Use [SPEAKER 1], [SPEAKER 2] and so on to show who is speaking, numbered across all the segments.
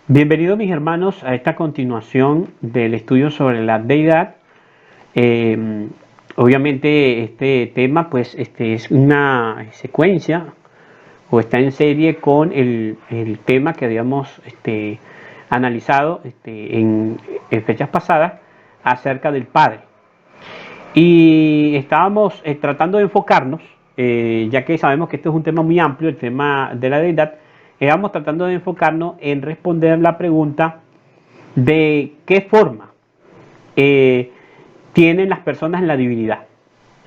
[SPEAKER 1] Bienvenidos mis hermanos a esta continuación del estudio sobre la deidad. Eh, Obviamente este tema pues es una secuencia o está en serie con el tema que habíamos analizado en fechas pasadas acerca del Padre. Y estábamos tratando de enfocarnos, ya que sabemos que este es un tema muy amplio, el tema de la deidad, estábamos tratando de enfocarnos en responder la pregunta de qué forma eh, tienen las personas la divinidad.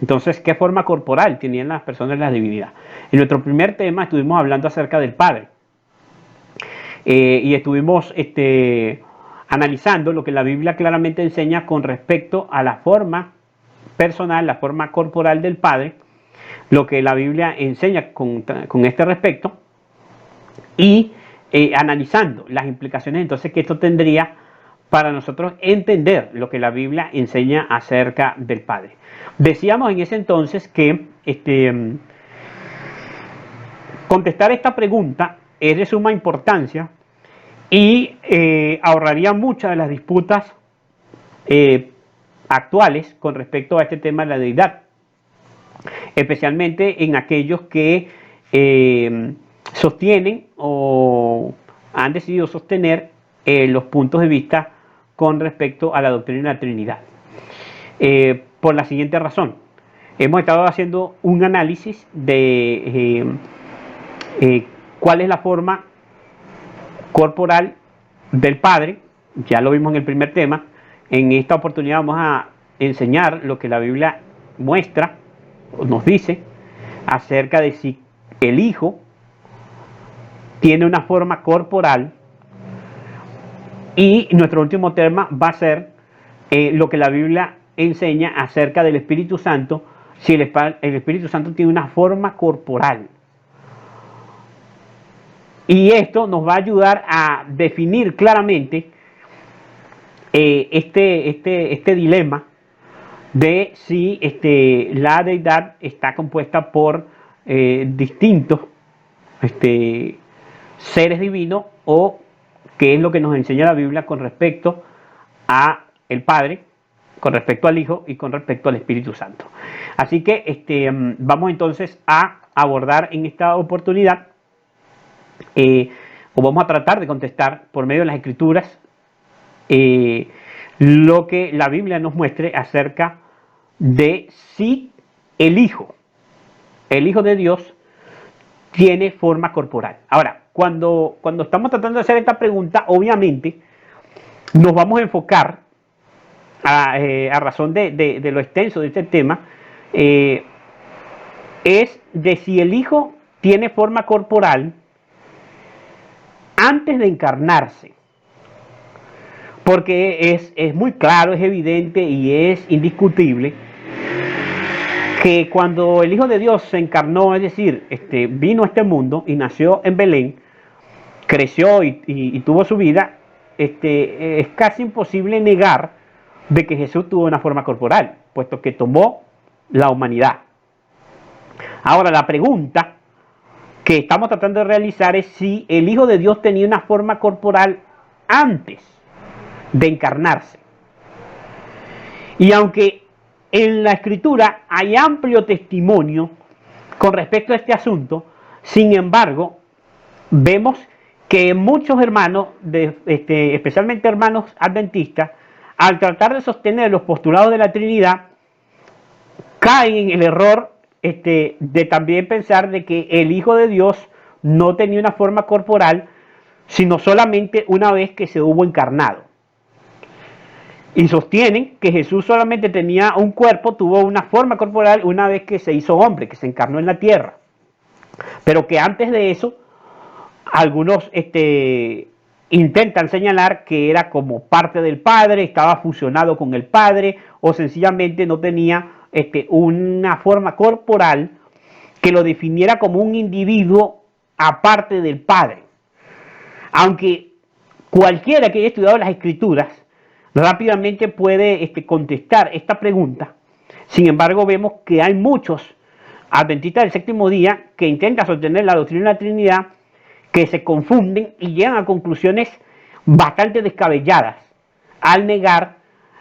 [SPEAKER 1] Entonces, ¿qué forma corporal tenían las personas la divinidad? En nuestro primer tema estuvimos hablando acerca del Padre y estuvimos analizando lo que la Biblia claramente enseña con respecto a la forma personal, la forma corporal del Padre, lo que la Biblia enseña con este respecto y analizando las implicaciones entonces que esto tendría para nosotros entender lo que la Biblia enseña acerca del Padre. Decíamos en ese entonces que contestar esta pregunta es de suma importancia y ahorraría muchas de las disputas eh, actuales con respecto a este tema de la deidad, especialmente en aquellos que sostienen o han decidido sostener los puntos de vista con respecto a la doctrina de la Trinidad. Por la siguiente razón, hemos estado haciendo un análisis de cuál es la forma corporal del Padre, ya lo vimos en el primer tema. En esta oportunidad vamos a enseñar lo que la Biblia muestra, nos dice, acerca de si el Hijo tiene una forma corporal. Y nuestro último tema va a ser lo que la Biblia enseña acerca del Espíritu Santo, si el Espíritu Santo tiene una forma corporal. Y esto nos va a ayudar a definir claramente este dilema de si la deidad está compuesta por distintos seres divinos o qué es lo que nos enseña la Biblia con respecto a el Padre, con respecto al Hijo y con respecto al Espíritu Santo. Así que vamos entonces a abordar en esta oportunidad o vamos a tratar de contestar por medio de las Escrituras lo que la Biblia nos muestre acerca de si el Hijo de Dios, tiene forma corporal. Ahora, cuando estamos tratando de hacer esta pregunta, obviamente nos vamos a enfocar a razón de lo extenso de este tema, es de si el Hijo tiene forma corporal antes de encarnarse. Porque es muy claro, es evidente y es indiscutible que cuando el Hijo de Dios se encarnó, es decir, vino a este mundo y nació en Belén, creció y tuvo su vida, es casi imposible negar de que Jesús tuvo una forma corporal, puesto que tomó la humanidad. Ahora, la pregunta que estamos tratando de realizar es si el Hijo de Dios tenía una forma corporal antes de encarnarse. Y aunque en la Escritura hay amplio testimonio con respecto a este asunto, sin embargo, vemos que muchos hermanos, especialmente hermanos adventistas, al tratar de sostener los postulados de la Trinidad, caen en el error de también pensar de que el Hijo de Dios no tenía una forma corporal, sino solamente una vez que se hubo encarnado. Y sostienen que Jesús solamente tenía un cuerpo, tuvo una forma corporal una vez que se hizo hombre, que se encarnó en la tierra. Pero que antes de eso, algunos intentan señalar que era como parte del Padre, estaba fusionado con el Padre, o sencillamente no tenía una forma corporal que lo definiera como un individuo aparte del Padre. Aunque cualquiera que haya estudiado las Escrituras rápidamente puede contestar esta pregunta, sin embargo vemos que hay muchos adventistas del séptimo día que intentan sostener la doctrina de la Trinidad, que se confunden y llegan a conclusiones bastante descabelladas al negar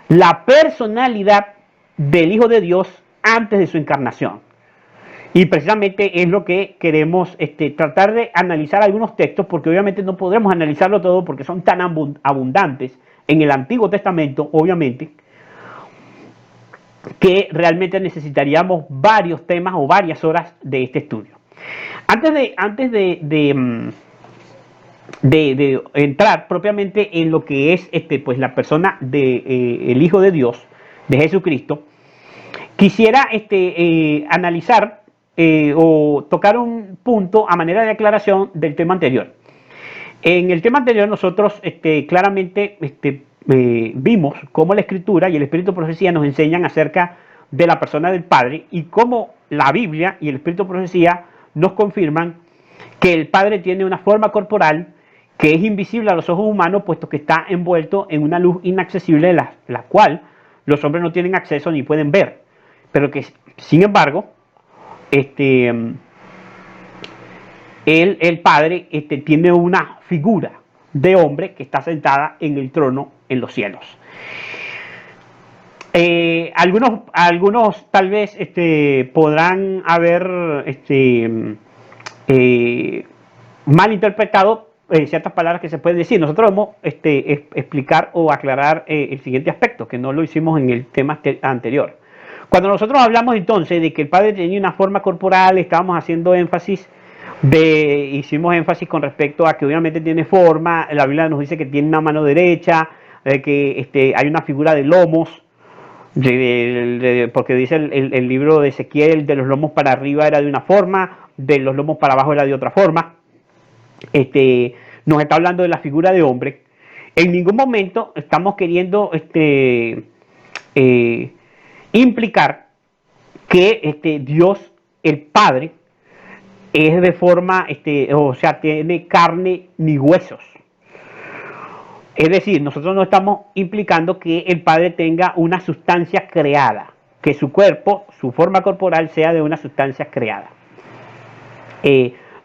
[SPEAKER 1] la personalidad del Hijo de Dios antes de su encarnación. Y precisamente es lo que queremos tratar de analizar algunos textos, porque obviamente no podremos analizarlo todo porque son tan abundantes en el Antiguo Testamento, obviamente, que realmente necesitaríamos varios temas o varias horas de este estudio. Antes de entrar propiamente en lo que es pues la persona de el Hijo de Dios, de Jesucristo, quisiera analizar o tocar un punto a manera de aclaración del tema anterior. En el tema anterior nosotros claramente vimos cómo la Escritura y el Espíritu de Profecía nos enseñan acerca de la persona del Padre y cómo la Biblia y el Espíritu de Profecía nos confirman que el Padre tiene una forma corporal que es invisible a los ojos humanos, puesto que está envuelto en una luz inaccesible, la cual los hombres no tienen acceso ni pueden ver, pero que sin embargo el Padre tiene una figura de hombre que está sentada en el trono en los cielos. Algunos tal vez podrán haber malinterpretado ciertas palabras que se pueden decir. Nosotros vamos a explicar o aclarar el siguiente aspecto, que no lo hicimos en el tema anterior. Cuando nosotros hablamos entonces de que el Padre tenía una forma corporal, estábamos haciendo énfasis hicimos énfasis con respecto a que obviamente tiene forma. La Biblia nos dice que tiene una mano derecha, que hay una figura de lomos, porque dice el libro de Ezequiel, de los lomos para arriba era de una forma, de los lomos para abajo era de otra forma. Nos está hablando de la figura de hombre. En ningún momento estamos queriendo implicar que Dios, el Padre, es de forma, o sea, tiene carne ni huesos. Es decir, nosotros no estamos implicando que el Padre tenga una sustancia creada, que su cuerpo, su forma corporal sea de una sustancia creada.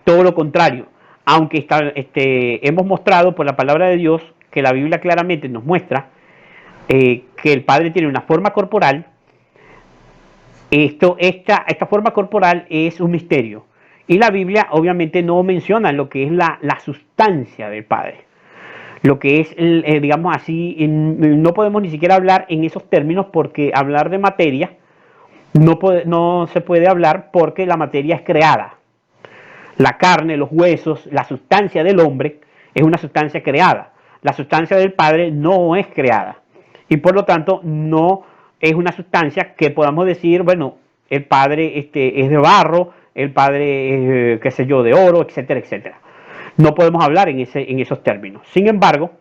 [SPEAKER 1] Todo lo contrario, aunque hemos mostrado por la palabra de Dios que la Biblia claramente nos muestra que el Padre tiene una forma corporal. Esta forma corporal es un misterio. Y la Biblia obviamente no menciona lo que es la sustancia del Padre. Lo que es, digamos así, no podemos ni siquiera hablar en esos términos, porque hablar de materia no se puede hablar, porque la materia es creada. La carne, los huesos, la sustancia del hombre es una sustancia creada. La sustancia del Padre no es creada. Y por lo tanto no es una sustancia que podamos decir, bueno, el Padre es de barro, el Padre es, qué sé yo, de oro, etcétera, etcétera. No podemos hablar en esos términos. Sin embargo,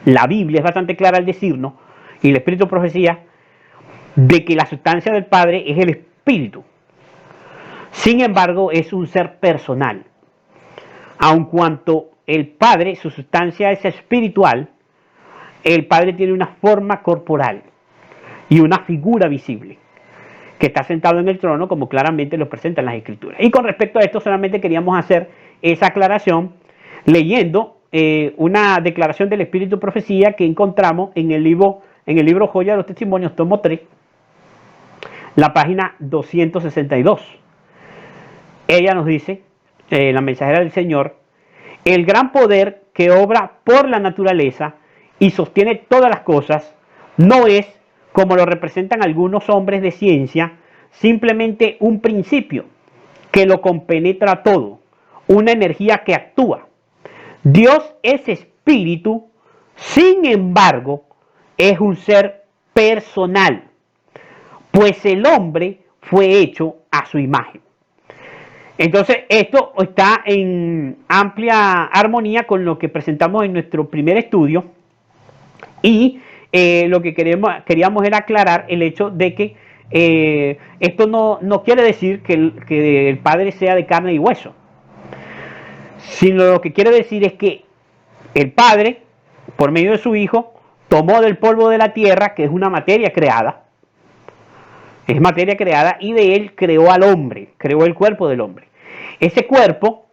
[SPEAKER 1] la Biblia es bastante clara al decirnos, y el Espíritu de Profecía, de que la sustancia del Padre es el Espíritu. Sin embargo, es un ser personal. Aun cuanto el Padre, su sustancia es espiritual, el Padre tiene una forma corporal y una figura visible, que está sentado en el trono, como claramente lo presentan las Escrituras. Y con respecto a esto solamente queríamos hacer esa aclaración leyendo una declaración del Espíritu de Profecía que encontramos en el libro Joya de los Testimonios, tomo 3, la página 262. Ella nos dice, la mensajera del Señor: el gran poder que obra por la naturaleza y sostiene todas las cosas no es, como lo representan algunos hombres de ciencia, simplemente un principio que lo compenetra todo, una energía que actúa. Dios es espíritu, sin embargo, es un ser personal, pues el hombre fue hecho a su imagen. Entonces, esto está en amplia armonía con lo que presentamos en nuestro primer estudio, y lo que queríamos era aclarar el hecho de que esto no quiere decir que el Padre sea de carne y hueso, sino lo que quiere decir es que el Padre, por medio de su Hijo, tomó del polvo de la tierra, que es una materia creada, y de él creó al hombre, creó el cuerpo del hombre. Ese cuerpo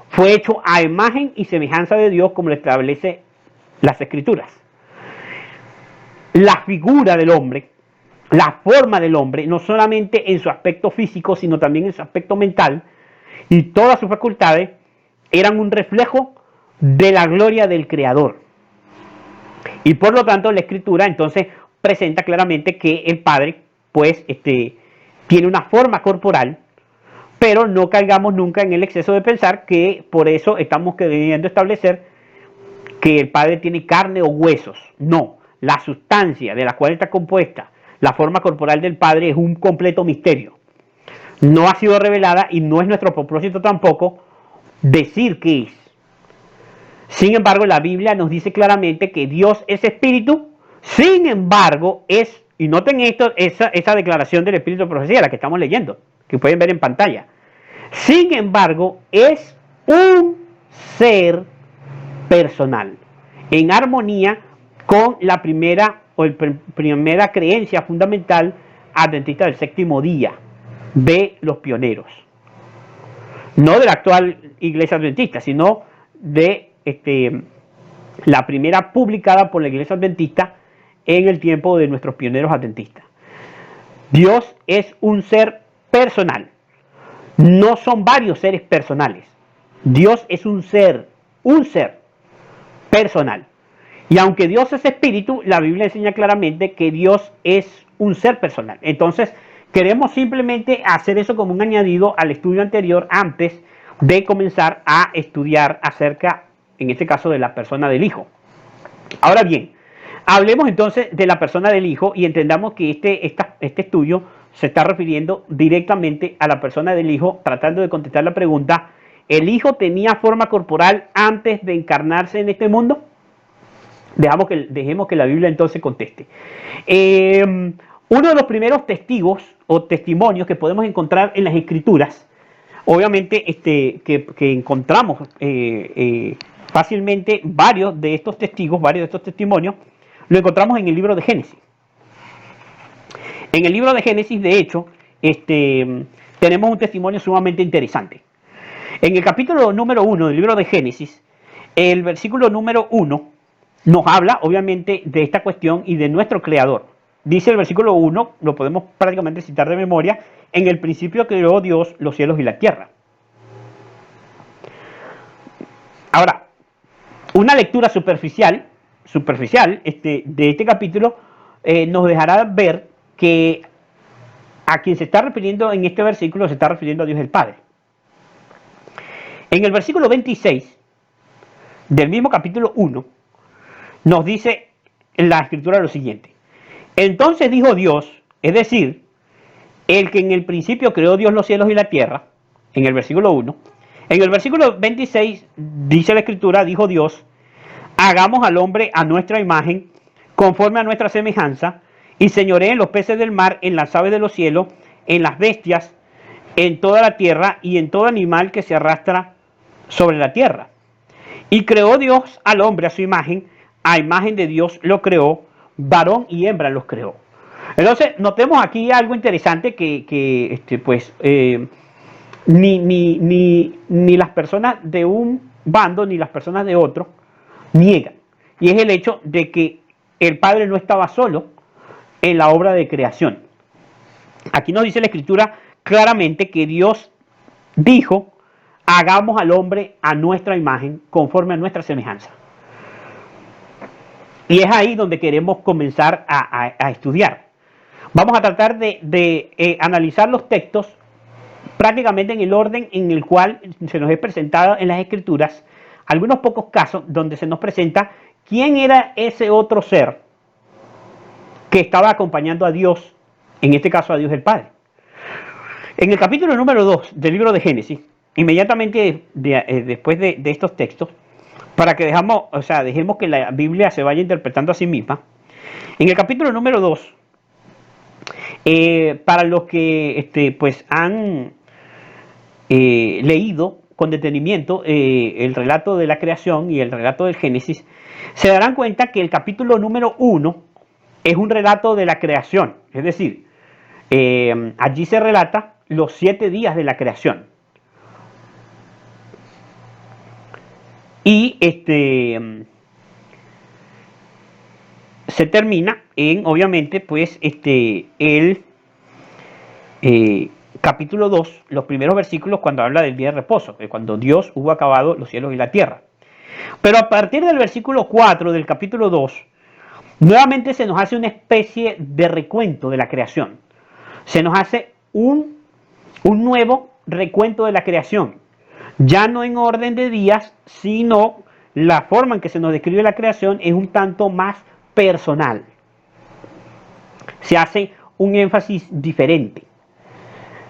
[SPEAKER 1] fue hecho a imagen y semejanza de Dios, como lo establece las Escrituras. La figura del hombre, la forma del hombre, no solamente en su aspecto físico, sino también en su aspecto mental, y todas sus facultades eran un reflejo de la gloria del Creador. Y por lo tanto la Escritura entonces presenta claramente que el Padre pues tiene una forma corporal, pero no caigamos nunca en el exceso de pensar que por eso estamos queriendo establecer que el Padre tiene carne o huesos. No, la sustancia de la cual está compuesta la forma corporal del Padre es un completo misterio. No ha sido revelada y no es nuestro propósito tampoco decir qué es. Sin embargo, la Biblia nos dice claramente que Dios es espíritu. Sin embargo, y noten esto, esa declaración del espíritu de profecía, la que estamos leyendo, que pueden ver en pantalla. Sin embargo, es un ser personal, en armonía con la primera primera creencia fundamental adventista del séptimo día de los pioneros. No de la actual iglesia adventista, sino de la primera publicada por la iglesia adventista en el tiempo de nuestros pioneros adventistas. Dios es un ser personal. No son varios seres personales. Dios es un ser personal. Y aunque Dios es espíritu, la Biblia enseña claramente que Dios es un ser personal. Entonces, queremos simplemente hacer eso como un añadido al estudio anterior antes de comenzar a estudiar acerca, en este caso, de la persona del Hijo. Ahora bien, hablemos entonces de la persona del Hijo y entendamos que este estudio se está refiriendo directamente a la persona del Hijo, tratando de contestar la pregunta: ¿el Hijo tenía forma corporal antes de encarnarse en este mundo? Dejemos que la Biblia entonces conteste. Uno de los primeros testigos o testimonios que podemos encontrar en las Escrituras, obviamente que encontramos fácilmente varios de estos testigos, varios de estos testimonios, lo encontramos en el libro de Génesis. En el libro de Génesis, de hecho, tenemos un testimonio sumamente interesante. En el capítulo número 1 del libro de Génesis, el versículo número 1 nos habla, obviamente, de esta cuestión y de nuestro Creador. Dice el versículo 1, lo podemos prácticamente citar de memoria: en el principio creó Dios los cielos y la tierra. Ahora, una lectura superficial de este capítulo nos dejará ver que a quien se está refiriendo en este versículo se está refiriendo a Dios el Padre. En el versículo 26 del mismo capítulo 1 nos dice en la Escritura lo siguiente: entonces dijo Dios, es decir, el que en el principio creó Dios los cielos y la tierra, en el versículo 1. En el versículo 26 dice la Escritura, dijo Dios: hagamos al hombre a nuestra imagen, conforme a nuestra semejanza, y señoree en los peces del mar, en las aves de los cielos, en las bestias, en toda la tierra y en todo animal que se arrastra sobre la tierra. Y creó Dios al hombre a su imagen, a imagen de Dios lo creó, varón y hembra los creó. Entonces, notemos aquí algo interesante que ni las personas de un bando ni las personas de otro niegan. Y es el hecho de que el Padre no estaba solo en la obra de creación. Aquí nos dice la Escritura claramente que Dios dijo: hagamos al hombre a nuestra imagen, conforme a nuestra semejanza. Y es ahí donde queremos comenzar a estudiar. Vamos a tratar de analizar los textos prácticamente en el orden en el cual se nos es presentado en las Escrituras, algunos pocos casos donde se nos presenta quién era ese otro ser que estaba acompañando a Dios, en este caso a Dios el Padre. En el capítulo número 2 del libro de Génesis, inmediatamente después de estos textos, para que dejemos que la Biblia se vaya interpretando a sí misma, en el capítulo número 2, para los que han leído con detenimiento el relato de la creación y el relato del Génesis, se darán cuenta que el capítulo número 1 es un relato de la creación, es decir, allí se relata los 7 días de la creación. Y se termina en, obviamente, pues, el capítulo 2, los primeros versículos cuando habla del día de reposo, cuando Dios hubo acabado los cielos y la tierra. Pero a partir del versículo 4 del capítulo 2, nuevamente se nos hace una especie de recuento de la creación. Se nos hace un nuevo recuento de la creación. Ya no en orden de días, sino la forma en que se nos describe la creación es un tanto más personal. Se hace un énfasis diferente.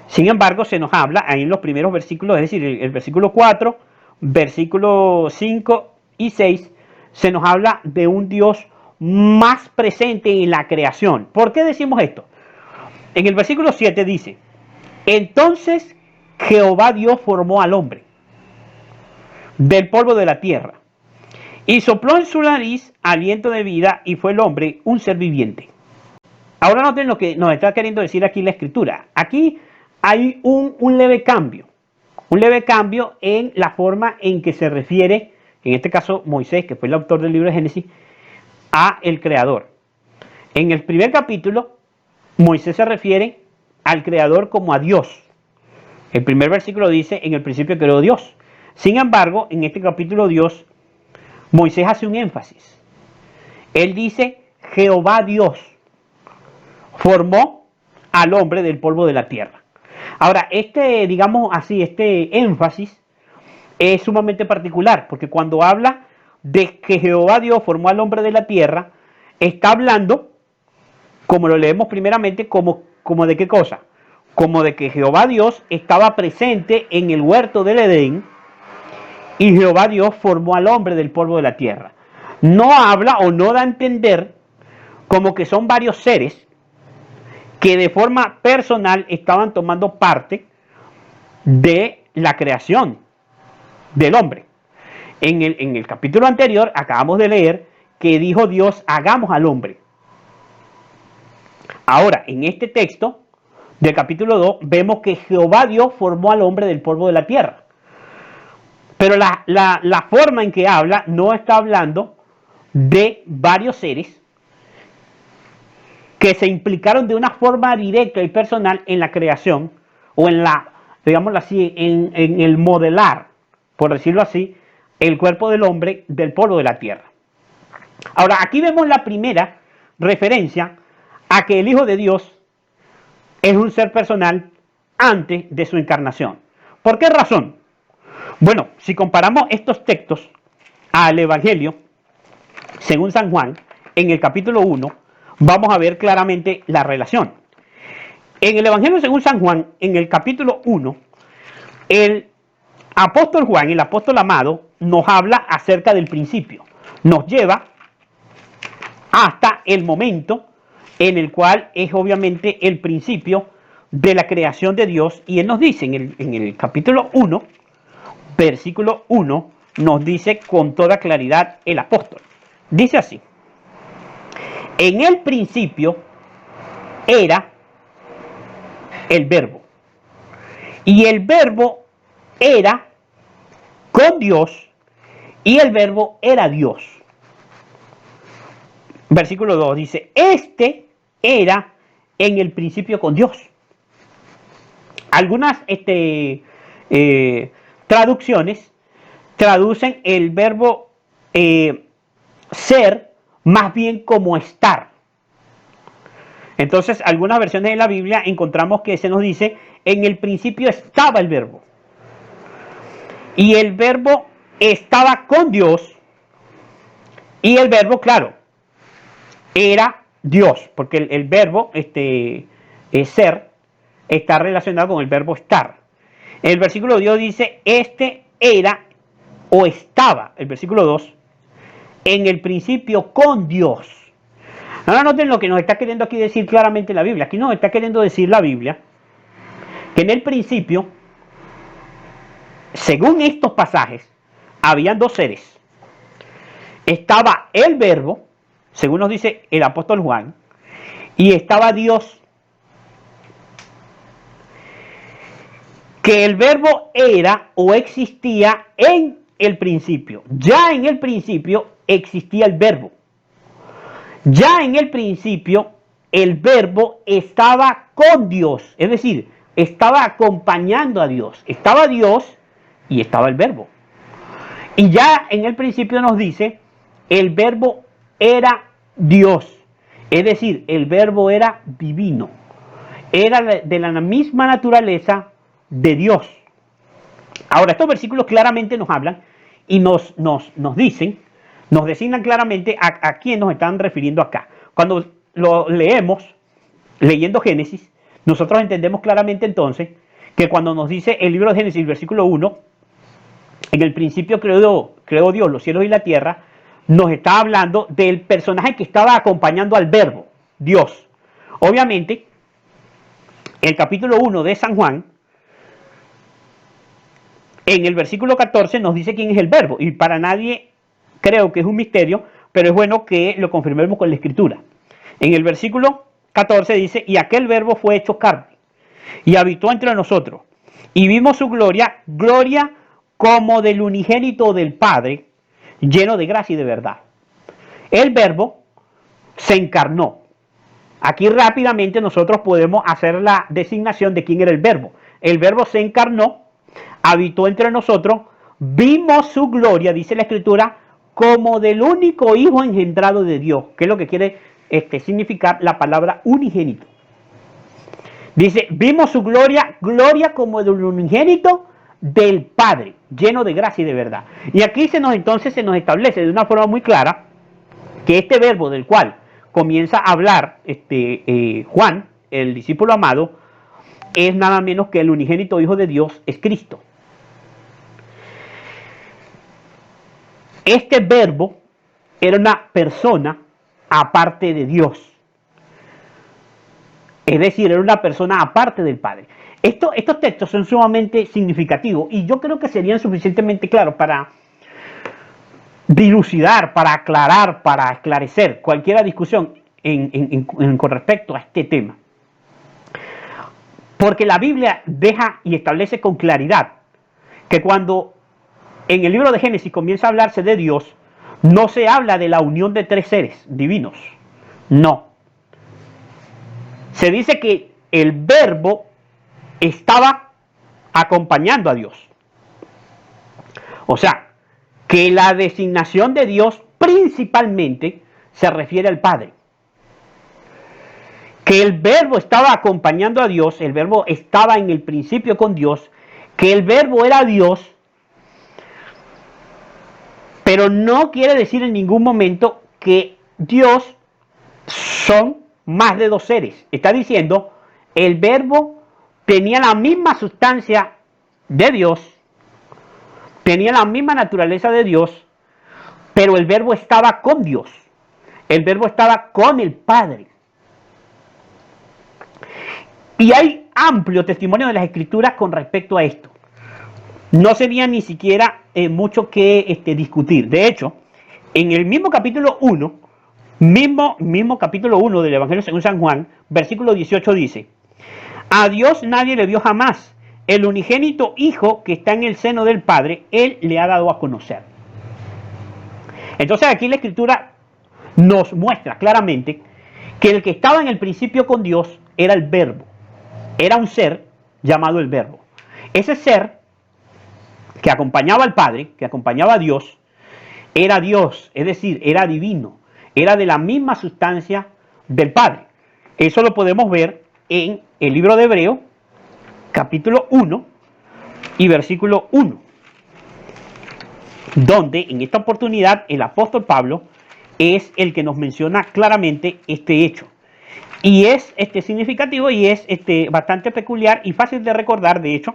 [SPEAKER 1] Sin embargo, se nos habla ahí en los primeros versículos, es decir, el versículo 4, versículo 5 y 6, se nos habla de un Dios más presente en la creación. ¿Por qué decimos esto? En el versículo 7 dice, entonces Jehová Dios formó al hombre del polvo de la tierra y sopló en su nariz aliento de vida y fue el hombre un ser viviente. Ahora noten lo que nos está queriendo decir aquí la escritura. Aquí hay un leve cambio en la forma en que se refiere, en este caso Moisés, que fue el autor del libro de Génesis, a el creador. En el primer capítulo, Moisés se refiere al creador como a Dios. El primer versículo dice, en el principio creó Dios. Sin embargo, en este capítulo Moisés hace un énfasis. Él dice, Jehová Dios formó al hombre del polvo de la tierra. Ahora, digamos así, este énfasis es sumamente particular, porque cuando habla de que Jehová Dios formó al hombre de la tierra, está hablando, como lo leemos primeramente, como de qué cosa, como de que Jehová Dios estaba presente en el huerto del Edén y Jehová Dios formó al hombre del polvo de la tierra. No habla o no da a entender como que son varios seres que de forma personal estaban tomando parte de la creación del hombre. En el capítulo anterior acabamos de leer que dijo Dios, hagamos al hombre. Ahora, en este texto del capítulo 2 vemos que Jehová Dios formó al hombre del polvo de la tierra. Pero la forma en que habla no está hablando de varios seres que se implicaron de una forma directa y personal en la creación o en la, digámoslo así, en el modelar, por decirlo así, el cuerpo del hombre del polvo de la tierra. Ahora, aquí vemos la primera referencia a que el Hijo de Dios es un ser personal antes de su encarnación. ¿Por qué razón? Bueno, si comparamos estos textos al Evangelio, según San Juan, en el capítulo 1, vamos a ver claramente la relación. En el Evangelio según San Juan, en el capítulo 1, el apóstol Juan, el apóstol amado, nos habla acerca del principio. Nos lleva hasta el momento en el cual es obviamente el principio de la creación de Dios. Y él nos dice en el capítulo 1, versículo 1, nos dice con toda claridad el apóstol. Dice así. En el principio era el verbo. Y el verbo era con Dios y el verbo era Dios. Versículo 2 dice, era en el principio con Dios. Algunas traducciones traducen el verbo ser más bien como estar. Entonces, algunas versiones de la Biblia encontramos que se nos dice, en el principio estaba el verbo. Y el verbo estaba con Dios. Y el verbo, claro, era Dios, porque el verbo ser está relacionado con el verbo estar. El versículo 2 dice, era o estaba, el versículo 2, en el principio con Dios. Ahora noten lo que nos está queriendo aquí decir claramente la Biblia. Aquí nos está queriendo decir la Biblia que en el principio, según estos pasajes, habían dos seres. Estaba el verbo, según nos dice el apóstol Juan, y estaba Dios. Que el verbo era o existía en el principio. Ya en el principio existía el verbo. Ya en el principio, el verbo estaba con Dios, es decir, estaba acompañando a Dios. Estaba Dios y estaba el verbo. Y ya en el principio nos dice, el verbo era Dios. Es decir, el verbo era divino. Era de la misma naturaleza de Dios. Ahora, estos versículos claramente nos hablan y nos dicen, nos designan claramente a quién nos están refiriendo acá. Cuando lo leemos, leyendo Génesis, nosotros entendemos claramente entonces que cuando nos dice el libro de Génesis, versículo 1, en el principio creó Dios los cielos y la tierra, nos está hablando del personaje que estaba acompañando al verbo, Dios. Obviamente, el capítulo 1 de San Juan, en el versículo 14 nos dice quién es el verbo, y para nadie creo que es un misterio, pero es bueno que lo confirmemos con la escritura. En el versículo 14 dice, y aquel verbo fue hecho carne, y habitó entre nosotros, y vimos su gloria, gloria como del unigénito del Padre, lleno de gracia y de verdad. El verbo se encarnó. Aquí rápidamente nosotros podemos hacer la designación de quién era el verbo. El verbo se encarnó, habitó entre nosotros, vimos su gloria, dice la escritura, como del único hijo engendrado de Dios, que es lo que quiere significar la palabra unigénito. Dice, vimos su gloria, gloria como del unigénito del Padre, lleno de gracia y de verdad. Y aquí entonces se nos establece de una forma muy clara que este verbo del cual comienza a hablar Juan, el discípulo amado, es nada menos que el unigénito Hijo de Dios, es Cristo. Este verbo era una persona aparte de Dios. Es decir, era una persona aparte del Padre. Estos textos son sumamente significativos y yo creo que serían suficientemente claros para dilucidar, para aclarar, para esclarecer cualquier discusión con respecto a este tema. Porque la Biblia deja y establece con claridad que cuando en el libro de Génesis comienza a hablarse de Dios, no se habla de la unión de tres seres divinos. No. Se dice que el verbo estaba acompañando a Dios. O sea, que la designación de Dios principalmente se refiere al Padre. Que el verbo estaba acompañando a Dios, el verbo estaba en el principio con Dios, que el verbo era Dios, pero no quiere decir en ningún momento que Dios son más de dos seres. Está diciendo, el verbo tenía la misma sustancia de Dios, tenía la misma naturaleza de Dios, pero el verbo estaba con Dios. El verbo estaba con el Padre. Y hay amplio testimonio de las Escrituras con respecto a esto. No sería ni siquiera mucho que discutir. De hecho, en el mismo capítulo 1, mismo capítulo 1 del Evangelio según San Juan, versículo 18 dice, a Dios nadie le vio jamás. El unigénito Hijo que está en el seno del Padre, Él le ha dado a conocer. Entonces aquí la Escritura nos muestra claramente que el que estaba en el principio con Dios era el Verbo. Era un ser llamado el Verbo. Ese ser que acompañaba al Padre, que acompañaba a Dios, era Dios, es decir, era divino, era de la misma sustancia del Padre. Eso lo podemos ver en el libro de Hebreo, capítulo 1 y versículo 1, donde en esta oportunidad el apóstol Pablo es el que nos menciona claramente este hecho. Y es significativo y es bastante peculiar y fácil de recordar, de hecho,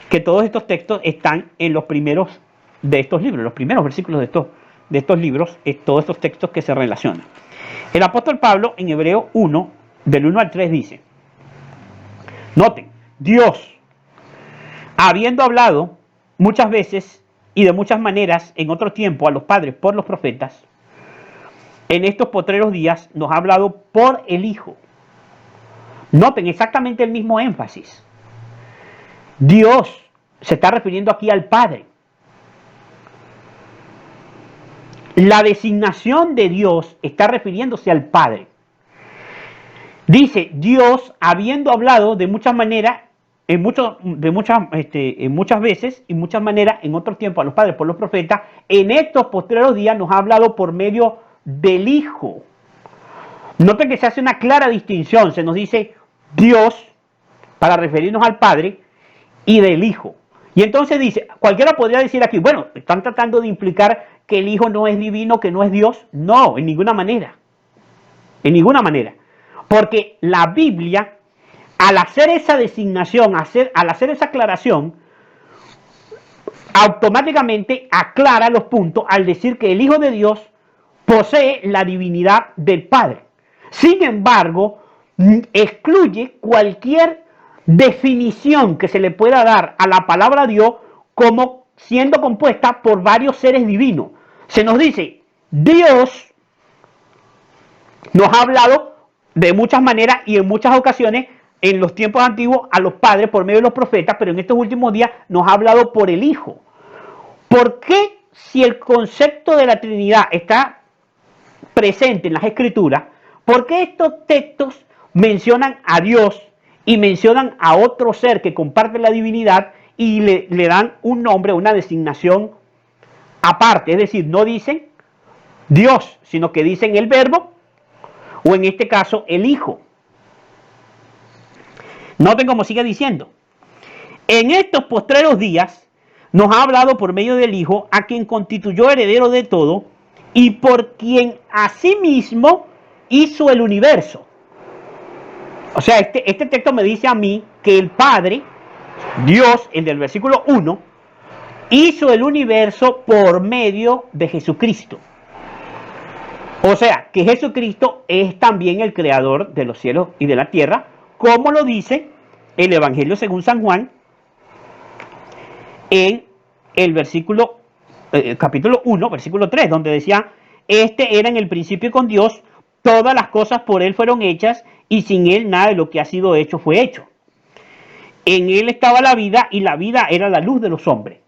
[SPEAKER 1] que todos estos textos están en los primeros de estos libros, los primeros versículos de estos libros, todos estos textos que se relacionan. El apóstol Pablo en Hebreo 1, del 1 al 3 dice, noten, Dios, habiendo hablado muchas veces y de muchas maneras en otro tiempo a los padres por los profetas, en estos postreros días nos ha hablado por el Hijo. Noten exactamente el mismo énfasis. Dios se está refiriendo aquí al Padre. la designación de Dios está refiriéndose al Padre. Dice, Dios, habiendo hablado de muchas maneras, en muchas veces y muchas maneras, en otros tiempos a los padres por los profetas, en estos postreros días nos ha hablado por medio del Hijo. Noten que se hace una clara distinción, se nos dice Dios para referirnos al Padre y del Hijo. Y entonces dice, cualquiera podría decir aquí, bueno, están tratando de implicar que el Hijo no es divino, que no es Dios. No, en ninguna manera. En ninguna manera. Porque la Biblia, al hacer esa designación, al hacer esa aclaración, automáticamente aclara los puntos al decir que el Hijo de Dios posee la divinidad del Padre. Sin embargo, excluye cualquier definición que se le pueda dar a la palabra Dios como siendo compuesta por varios seres divinos. Se nos dice, Dios nos ha hablado de muchas maneras y en muchas ocasiones en los tiempos antiguos a los padres por medio de los profetas, pero en estos últimos días nos ha hablado por el Hijo. ¿Por qué si el concepto de la Trinidad está presente en las Escrituras, por qué estos textos mencionan a Dios y mencionan a otro ser que comparte la divinidad y le dan un nombre, una designación aparte? Es decir, no dicen Dios, sino que dicen el Verbo o en este caso el Hijo. Noten cómo sigue diciendo. En estos postreros días nos ha hablado por medio del Hijo, a quien constituyó heredero de todo y por quien asimismo hizo el universo. O sea, este texto me dice a mí que el Padre, Dios, el del versículo 1, hizo el universo por medio de Jesucristo. O sea, que Jesucristo es también el creador de los cielos y de la tierra, como lo dice el Evangelio según San Juan en el capítulo 1, versículo 3, donde decía, este era en el principio con Dios, todas las cosas por él fueron hechas y sin él nada de lo que ha sido hecho fue hecho. En él estaba la vida y la vida era la luz de los hombres.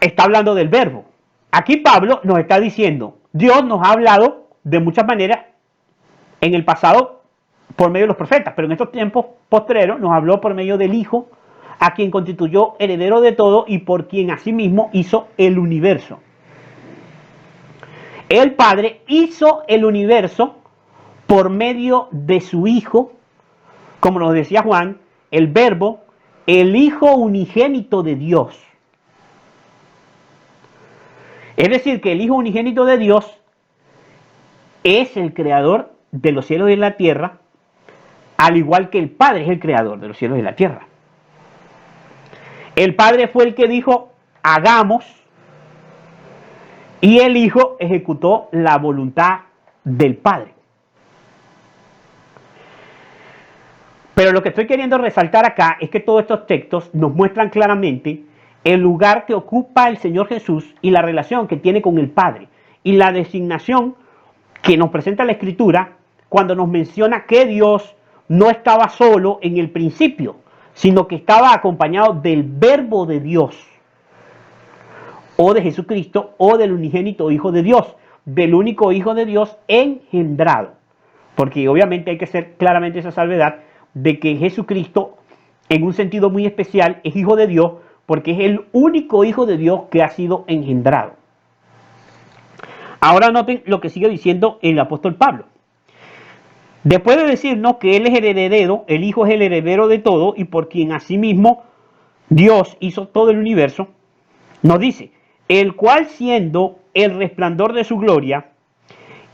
[SPEAKER 1] Está hablando del Verbo. Aquí Pablo nos está diciendo, Dios nos ha hablado de muchas maneras en el pasado por medio de los profetas, pero en estos tiempos postreros nos habló por medio del Hijo, a quien constituyó heredero de todo y por quien asimismo hizo el universo. El Padre hizo el universo por medio de su Hijo, como nos decía Juan, el Verbo, el Hijo unigénito de Dios. Es decir, que el Hijo unigénito de Dios es el creador de los cielos y de la tierra, al igual que el Padre es el creador de los cielos y de la tierra. El Padre fue el que dijo, hagamos, y el Hijo ejecutó la voluntad del Padre. Pero lo que estoy queriendo resaltar acá es que todos estos textos nos muestran claramente el lugar que ocupa el Señor Jesús y la relación que tiene con el Padre y la designación que nos presenta la Escritura cuando nos menciona que Dios no estaba solo en el principio, sino que estaba acompañado del Verbo de Dios, o de Jesucristo, o del unigénito Hijo de Dios, del único Hijo de Dios engendrado. Porque obviamente hay que hacer claramente esa salvedad de que Jesucristo, en un sentido muy especial, es Hijo de Dios, porque es el único Hijo de Dios que ha sido engendrado. Ahora noten lo que sigue diciendo el apóstol Pablo. Después de decirnos que Él es el heredero, el Hijo es el heredero de todo y por quien asimismo Dios hizo todo el universo, nos dice, el cual siendo el resplandor de su gloria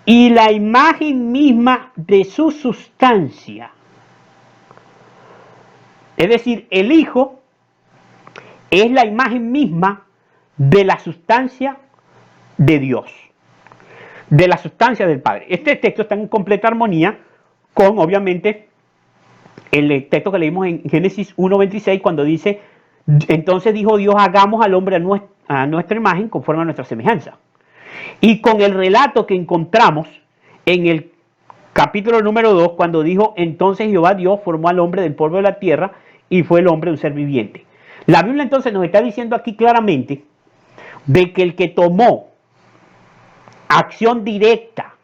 [SPEAKER 1] y la imagen misma de su sustancia. Es decir, el Hijo es la imagen misma de la sustancia de Dios, de la sustancia del Padre. Este texto está en completa armonía con, obviamente, el texto que leímos en Génesis 1:26, cuando dice, entonces dijo Dios, hagamos al hombre a nuestra imagen, conforme a nuestra semejanza. Y con el relato que encontramos en el capítulo número 2, cuando dijo, entonces Jehová Dios formó al hombre del polvo de la tierra y fue el hombre un ser viviente. La Biblia entonces nos está diciendo aquí claramente de que el que tomó acción directa,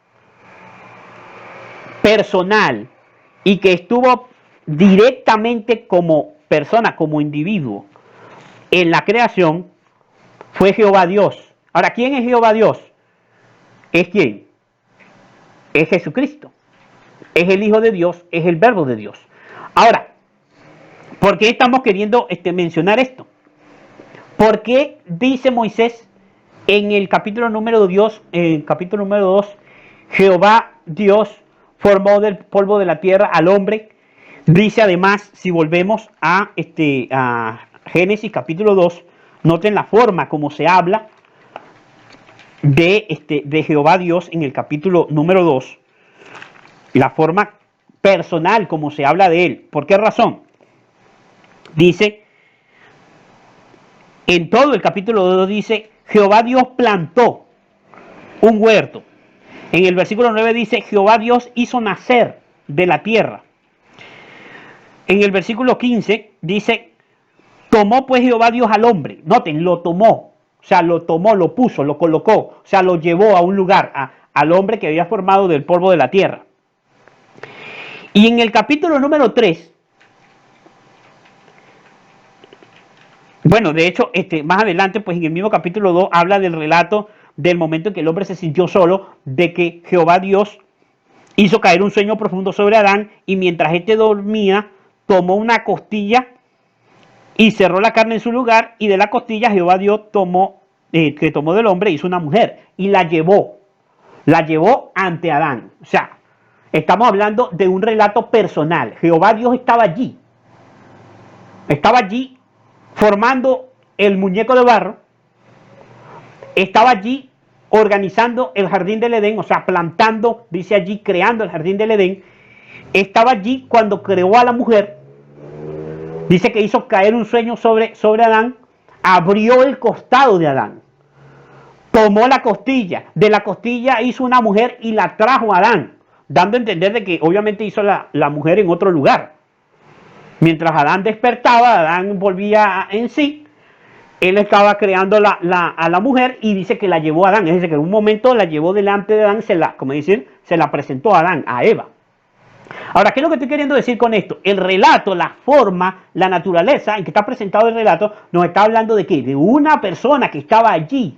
[SPEAKER 1] personal, y que estuvo directamente como persona, como individuo, en la creación, fue Jehová Dios. Ahora, ¿quién es Jehová Dios? ¿Es quién? Es Jesucristo. Es el Hijo de Dios, es el Verbo de Dios. Ahora, ¿por qué estamos queriendo mencionar esto? ¿Por qué dice Moisés en el capítulo número 2, Jehová Dios formó del polvo de la tierra al hombre? Dice además, si volvemos a Génesis capítulo 2, noten la forma como se habla de Jehová Dios en el capítulo número 2, la forma personal como se habla de él. ¿Por qué razón? Dice, en todo el capítulo 2 dice, Jehová Dios plantó un huerto. En el versículo 9 dice, Jehová Dios hizo nacer de la tierra. En el versículo 15 dice, tomó pues Jehová Dios al hombre. Noten, lo tomó. O sea, lo tomó, lo puso, lo colocó. O sea, lo llevó a un lugar, al hombre que había formado del polvo de la tierra. Y en el capítulo número 3, bueno, de hecho, más adelante, pues en el mismo capítulo 2, habla del relato del momento en que el hombre se sintió solo, de que Jehová Dios hizo caer un sueño profundo sobre Adán, y mientras éste dormía, tomó una costilla y cerró la carne en su lugar, y de la costilla Jehová Dios tomó, que tomó del hombre, hizo una mujer, y la llevó ante Adán. O sea, estamos hablando de un relato personal. Jehová Dios estaba allí formando el muñeco de barro, estaba allí organizando el jardín del Edén, o sea, plantando, dice allí, creando el jardín del Edén, estaba allí cuando creó a la mujer, dice que hizo caer un sueño sobre Adán, abrió el costado de Adán, tomó la costilla, de la costilla hizo una mujer y la trajo a Adán, dando a entender de que obviamente hizo la mujer en otro lugar. Mientras Adán despertaba, Adán volvía en sí, él estaba creando a la mujer y dice que la llevó a Adán. Es decir, que en un momento la llevó delante de Adán, se la presentó a Adán, a Eva. Ahora, ¿qué es lo que estoy queriendo decir con esto? El relato, la forma, la naturaleza en que está presentado el relato, nos está hablando de ¿qué? De una persona que estaba allí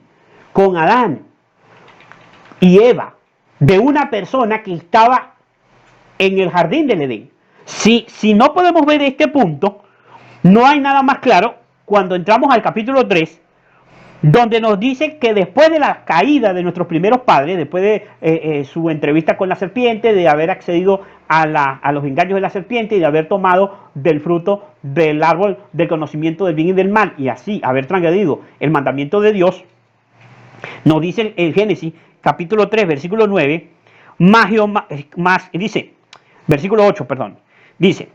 [SPEAKER 1] con Adán y Eva, de una persona que estaba en el jardín del Edén. Si no podemos ver este punto, no hay nada más claro cuando entramos al capítulo 3, donde nos dice que después de la caída de nuestros primeros padres, después de su entrevista con la serpiente, de haber accedido a los engaños de la serpiente y de haber tomado del fruto del árbol del conocimiento del bien y del mal, y así haber transgredido el mandamiento de Dios, nos dice en Génesis capítulo 3, versículo 9, dice, versículo 8, perdón, dice,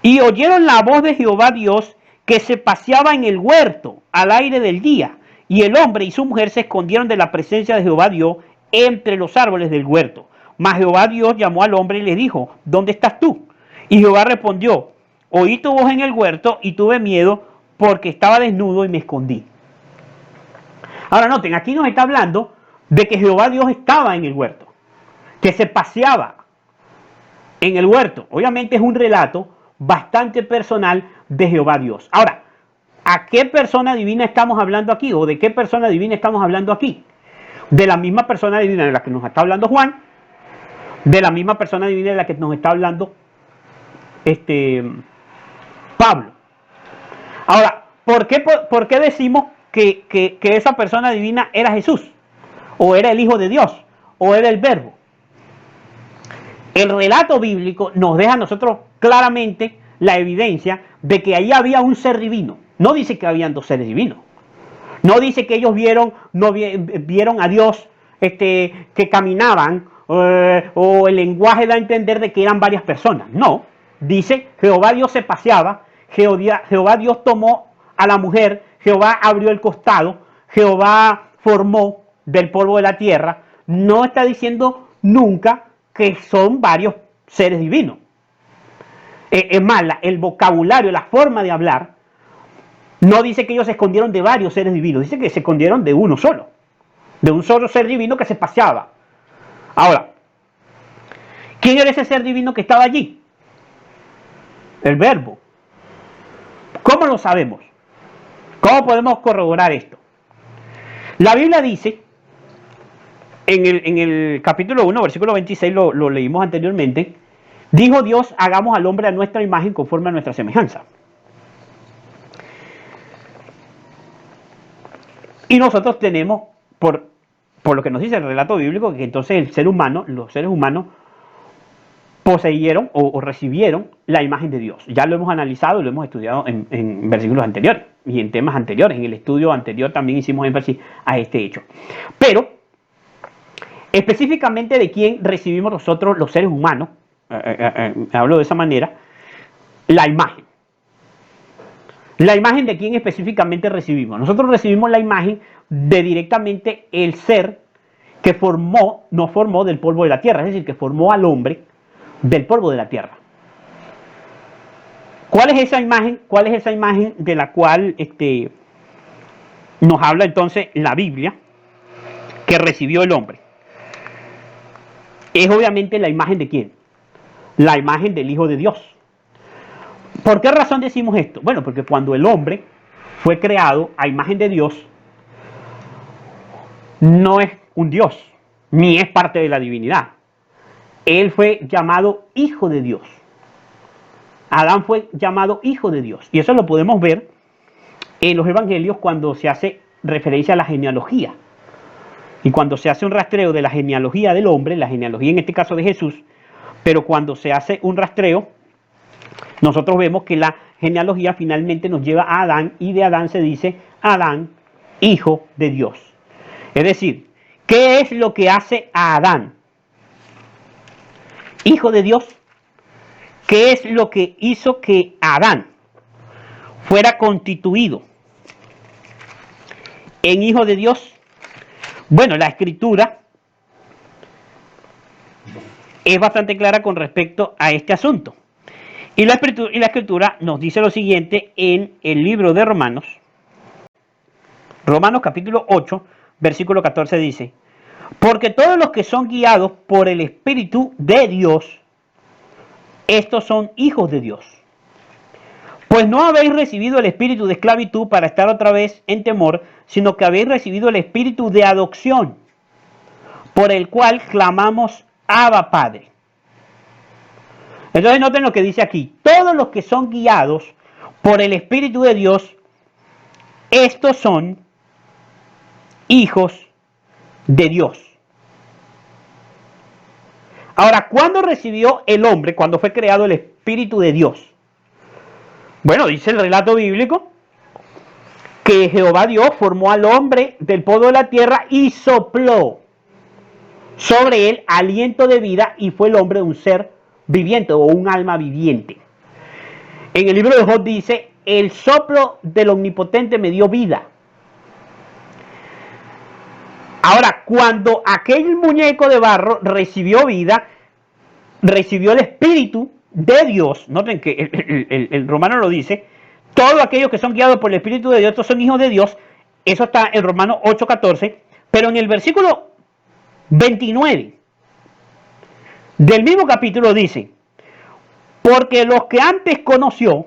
[SPEAKER 1] y oyeron la voz de Jehová Dios que se paseaba en el huerto al aire del día, y el hombre y su mujer se escondieron de la presencia de Jehová Dios entre los árboles del huerto. Mas Jehová Dios llamó al hombre y le dijo, ¿dónde estás tú? Y Jehová respondió, oí tu voz en el huerto y tuve miedo porque estaba desnudo y me escondí. Ahora noten, aquí nos está hablando de que Jehová Dios estaba en el huerto, que se paseaba en el huerto. Obviamente es un relato bastante personal de Jehová Dios. Ahora, ¿a qué persona divina estamos hablando aquí? ¿O de qué persona divina estamos hablando aquí? De la misma persona divina de la que nos está hablando Juan, de la misma persona divina de la que nos está hablando Pablo. Ahora, ¿por qué decimos que esa persona divina era Jesús? ¿O era el Hijo de Dios? ¿O era el Verbo? El relato bíblico nos deja a nosotros claramente la evidencia de que ahí había un ser divino. No dice que habían dos seres divinos. No dice que ellos vieron a Dios que caminaban, o el lenguaje da a entender de que eran varias personas. No, dice Jehová Dios se paseaba, Jehová Dios tomó a la mujer, Jehová abrió el costado, Jehová formó del polvo de la tierra. No está diciendo nunca que son varios seres divinos. Es más, el vocabulario, la forma de hablar, no dice que ellos se escondieron de varios seres divinos, dice que se escondieron de uno solo. de un solo ser divino que se paseaba. Ahora, ¿quién era ese ser divino que estaba allí? El Verbo. ¿Cómo lo sabemos? ¿Cómo podemos corroborar esto? La Biblia dice, en el capítulo 1, versículo 26, lo leímos anteriormente, dijo Dios, hagamos al hombre a nuestra imagen conforme a nuestra semejanza. Y nosotros tenemos, por lo que nos dice el relato bíblico, que entonces el ser humano, los seres humanos, poseyeron o recibieron la imagen de Dios. Ya lo hemos analizado, lo hemos estudiado en versículos anteriores y en temas anteriores. En el estudio anterior también hicimos énfasis a este hecho. Pero, específicamente de quién recibimos nosotros los seres humanos, hablo de esa manera, la imagen. La imagen de quién específicamente recibimos. Nosotros recibimos la imagen de directamente el ser que nos formó del polvo de la tierra, es decir, que formó al hombre del polvo de la tierra. ¿Cuál es esa imagen? ¿Cuál es esa imagen de la cual nos habla entonces la Biblia que recibió el hombre? Es obviamente la imagen de quién? La imagen del Hijo de Dios. ¿Por qué razón decimos esto? Bueno, porque cuando el hombre fue creado a imagen de Dios, no es un Dios, ni es parte de la divinidad. Él fue llamado Hijo de Dios. Adán fue llamado Hijo de Dios. Y eso lo podemos ver en los evangelios cuando se hace referencia a la genealogía. Y cuando se hace un rastreo de la genealogía del hombre, la genealogía en este caso de Jesús, pero cuando se hace un rastreo, nosotros vemos que la genealogía finalmente nos lleva a Adán, y de Adán se dice Adán, hijo de Dios. Es decir, ¿qué es lo que hace a Adán hijo de Dios? ¿Qué es lo que hizo que Adán fuera constituido en hijo de Dios? Bueno, la escritura es bastante clara con respecto a este asunto. Y la escritura nos dice lo siguiente en el libro de Romanos. Romanos capítulo 8, versículo 14 dice: porque todos los que son guiados por el Espíritu de Dios, estos son hijos de Dios. Pues no habéis recibido el espíritu de esclavitud para estar otra vez en temor, sino que habéis recibido el espíritu de adopción, por el cual clamamos Abba Padre. Entonces noten lo que dice aquí: todos los que son guiados por el Espíritu de Dios, estos son hijos de Dios. Ahora, ¿cuándo recibió el hombre, cuando fue creado el Espíritu de Dios? Bueno, dice el relato bíblico que Jehová Dios formó al hombre del polvo de la tierra y sopló sobre él aliento de vida, y fue el hombre un ser viviente o un alma viviente. En el libro de Job dice: el soplo del omnipotente me dio vida. Ahora, cuando aquel muñeco de barro recibió vida, recibió el Espíritu de Dios. Noten que el romano lo dice: todos aquellos que son guiados por el Espíritu de Dios, estos son hijos de Dios. Eso está en Romanos 8:14. Pero en el versículo 29 del mismo capítulo dice: porque los que antes conoció,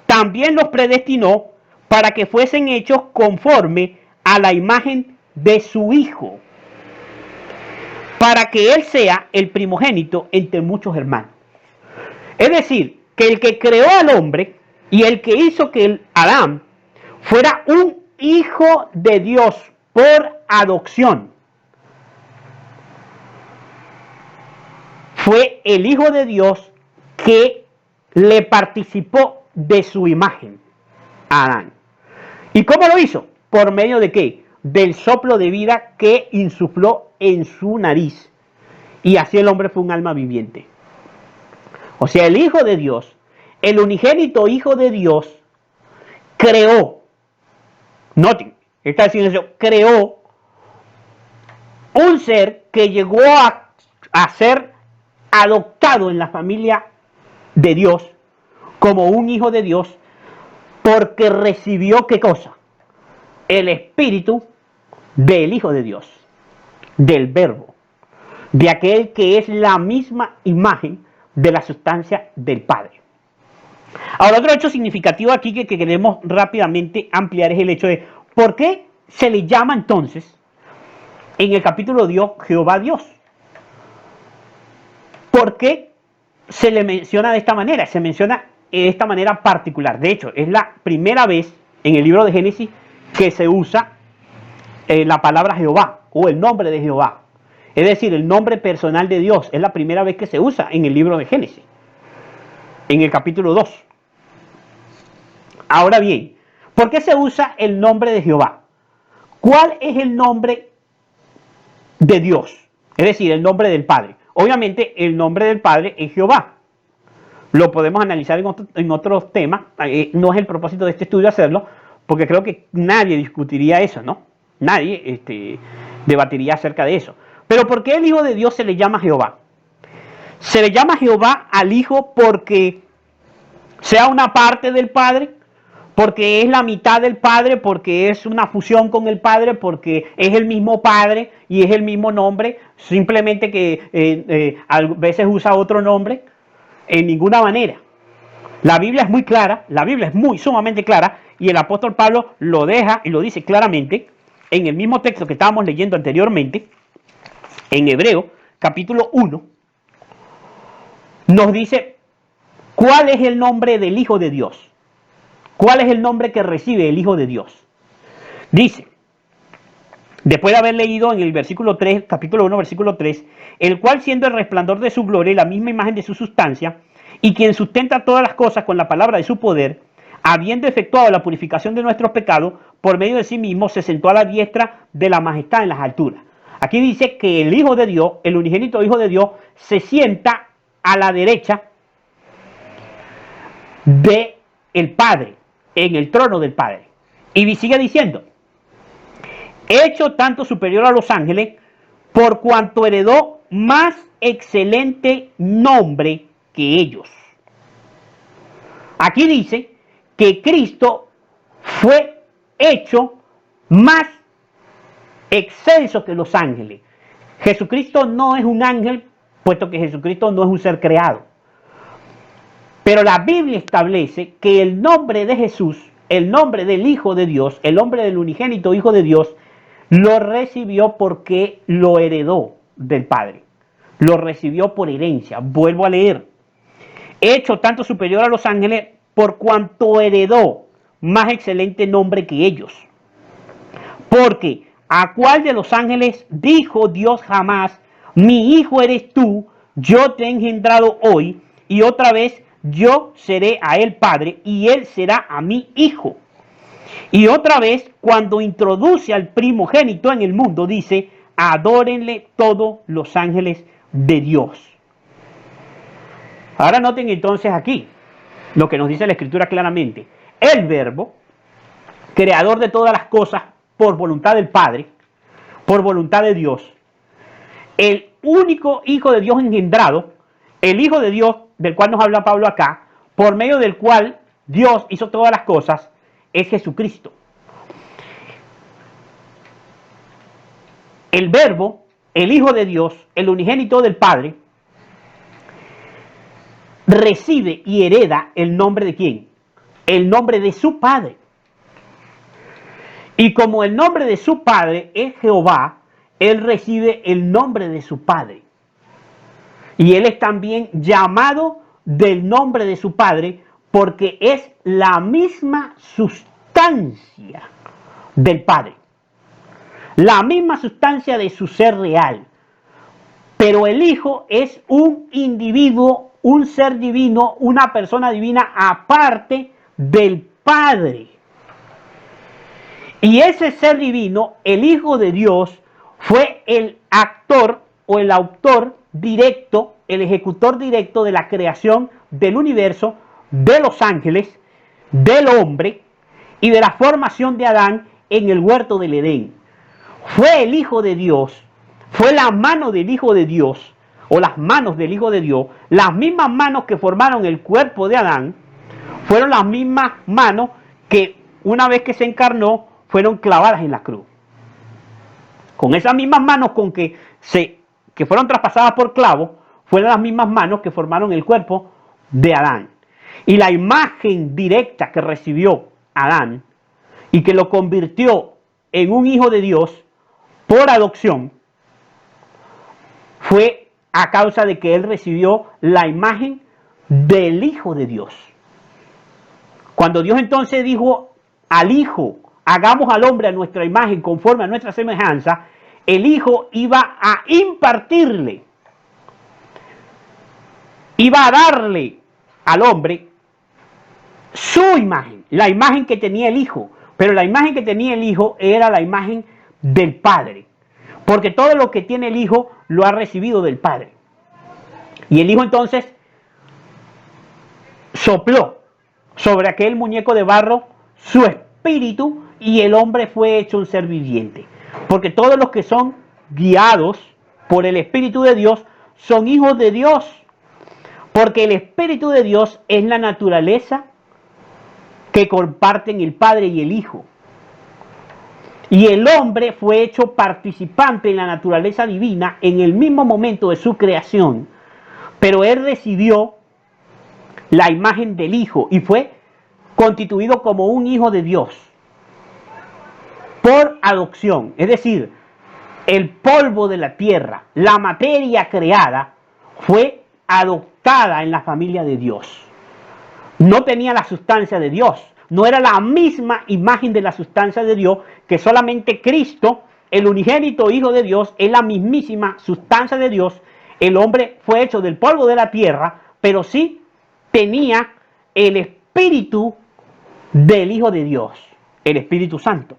[SPEAKER 1] también los predestinó para que fuesen hechos conforme a la imagen de su Hijo, para que Él sea el primogénito entre muchos hermanos. Es decir, que el que creó al hombre y el que hizo que el Adán fuera un hijo de Dios por adopción, fue el Hijo de Dios que le participó de su imagen a Adán. ¿Y cómo lo hizo? ¿Por medio de qué? Del soplo de vida que insufló en su nariz. Y así el hombre fue un alma viviente. O sea, el Hijo de Dios, el unigénito Hijo de Dios, creó, noten, está diciendo eso, creó un ser que llegó a ser adoptado en la familia de Dios como un hijo de Dios, porque recibió ¿qué cosa? El Espíritu del Hijo de Dios, del Verbo, de aquel que es la misma imagen de la sustancia del Padre. Ahora, otro hecho significativo aquí que queremos rápidamente ampliar es el hecho de por qué se le llama entonces en el capítulo Dios Jehová Dios. ¿Por qué se le menciona de esta manera? Se menciona de esta manera particular. De hecho, es la primera vez en el libro de Génesis que se usa la palabra Jehová o el nombre de Jehová. Es decir, el nombre personal de Dios. Es la primera vez que se usa en el libro de Génesis, en el capítulo 2. Ahora bien, ¿por qué se usa el nombre de Jehová? ¿Cuál es el nombre de Dios? Es decir, el nombre del Padre. Obviamente, el nombre del Padre es Jehová. Lo podemos analizar en otros temas. No es el propósito de este estudio hacerlo, porque creo que nadie discutiría eso, ¿no? Nadie debatiría acerca de eso. Pero ¿por qué el Hijo de Dios se le llama Jehová? Se le llama Jehová al Hijo porque sea una parte del Padre, porque es la mitad del Padre, porque es una fusión con el Padre, porque es el mismo Padre y es el mismo nombre, simplemente que a veces usa otro nombre. En ninguna manera. La Biblia es muy clara, la Biblia es muy sumamente clara, y el apóstol Pablo lo deja y lo dice claramente en el mismo texto que estábamos leyendo anteriormente, en Hebreo, capítulo 1, nos dice cuál es el nombre del Hijo de Dios. ¿Cuál es el nombre que recibe el Hijo de Dios? Dice, después de haber leído en el versículo 3, capítulo 1, versículo 3, el cual siendo el resplandor de su gloria y la misma imagen de su sustancia, y quien sustenta todas las cosas con la palabra de su poder, habiendo efectuado la purificación de nuestros pecados, por medio de sí mismo se sentó a la diestra de la majestad en las alturas. Aquí dice que el Hijo de Dios, el unigénito Hijo de Dios, se sienta a la derecha del Padre, en el trono del Padre. Y sigue diciendo, hecho tanto superior a los ángeles, por cuanto heredó más excelente nombre que ellos. Aquí dice que Cristo fue hecho más excelso que los ángeles. Jesucristo no es un ángel, puesto que Jesucristo no es un ser creado. Pero la Biblia establece que el nombre de Jesús, el nombre del Hijo de Dios, el nombre del unigénito Hijo de Dios, lo recibió porque lo heredó del Padre. Lo recibió por herencia. Vuelvo a leer. Hecho tanto superior a los ángeles por cuanto heredó más excelente nombre que ellos. Porque ¿a cuál de los ángeles dijo Dios jamás, mi hijo eres tú, yo te he engendrado hoy, y otra vez yo seré a él padre, y él será a mí hijo? Y otra vez, cuando introduce al primogénito en el mundo, dice, adórenle todos los ángeles de Dios. Ahora noten entonces aquí lo que nos dice la Escritura claramente. El Verbo, creador de todas las cosas por voluntad del Padre, por voluntad de Dios, el único Hijo de Dios engendrado, el Hijo de Dios del cual nos habla Pablo acá, por medio del cual Dios hizo todas las cosas, es Jesucristo. El Verbo, el Hijo de Dios, el unigénito del Padre, recibe y hereda el nombre de ¿quién? El nombre de su Padre. Y como el nombre de su Padre es Jehová, él recibe el nombre de su Padre. Y él es también llamado del nombre de su Padre porque es la misma sustancia del Padre. La misma sustancia de su ser real. Pero el Hijo es un individuo, un ser divino, una persona divina aparte del Padre. Y ese ser divino, el Hijo de Dios, fue el actor o el autor directo, el ejecutor directo de la creación del universo, de los ángeles, del hombre y de la formación de Adán en el huerto del Edén. Fue el Hijo de Dios, fue la mano del Hijo de Dios, o las manos del Hijo de Dios, las mismas manos que formaron el cuerpo de Adán, fueron las mismas manos que una vez que se encarnó, fueron clavadas en la cruz. con esas mismas manos que fueron traspasadas por clavos, fueron las mismas manos que formaron el cuerpo de Adán. Y la imagen directa que recibió Adán y que lo convirtió en un hijo de Dios por adopción fue a causa de que él recibió la imagen del Hijo de Dios. Cuando Dios entonces dijo al Hijo, hagamos al hombre a nuestra imagen conforme a nuestra semejanza, el Hijo iba a impartirle, iba a darle al hombre su imagen, la imagen que tenía el Hijo. Pero la imagen que tenía el Hijo era la imagen del Padre, porque todo lo que tiene el Hijo lo ha recibido del Padre. Y el Hijo entonces sopló sobre aquel muñeco de barro su espíritu y el hombre fue hecho un ser viviente. Porque todos los que son guiados por el Espíritu de Dios son hijos de Dios. Porque el Espíritu de Dios es la naturaleza que comparten el Padre y el Hijo. Y el hombre fue hecho participante en la naturaleza divina en el mismo momento de su creación. Pero él recibió la imagen del Hijo y fue constituido como un hijo de Dios por adopción. Es decir, el polvo de la tierra, la materia creada, fue adoptada en la familia de Dios. No tenía la sustancia de Dios, no era la misma imagen de la sustancia de Dios, que solamente Cristo, el unigénito Hijo de Dios, es la mismísima sustancia de Dios. El hombre fue hecho del polvo de la tierra, pero sí tenía el espíritu del Hijo de Dios, el Espíritu Santo.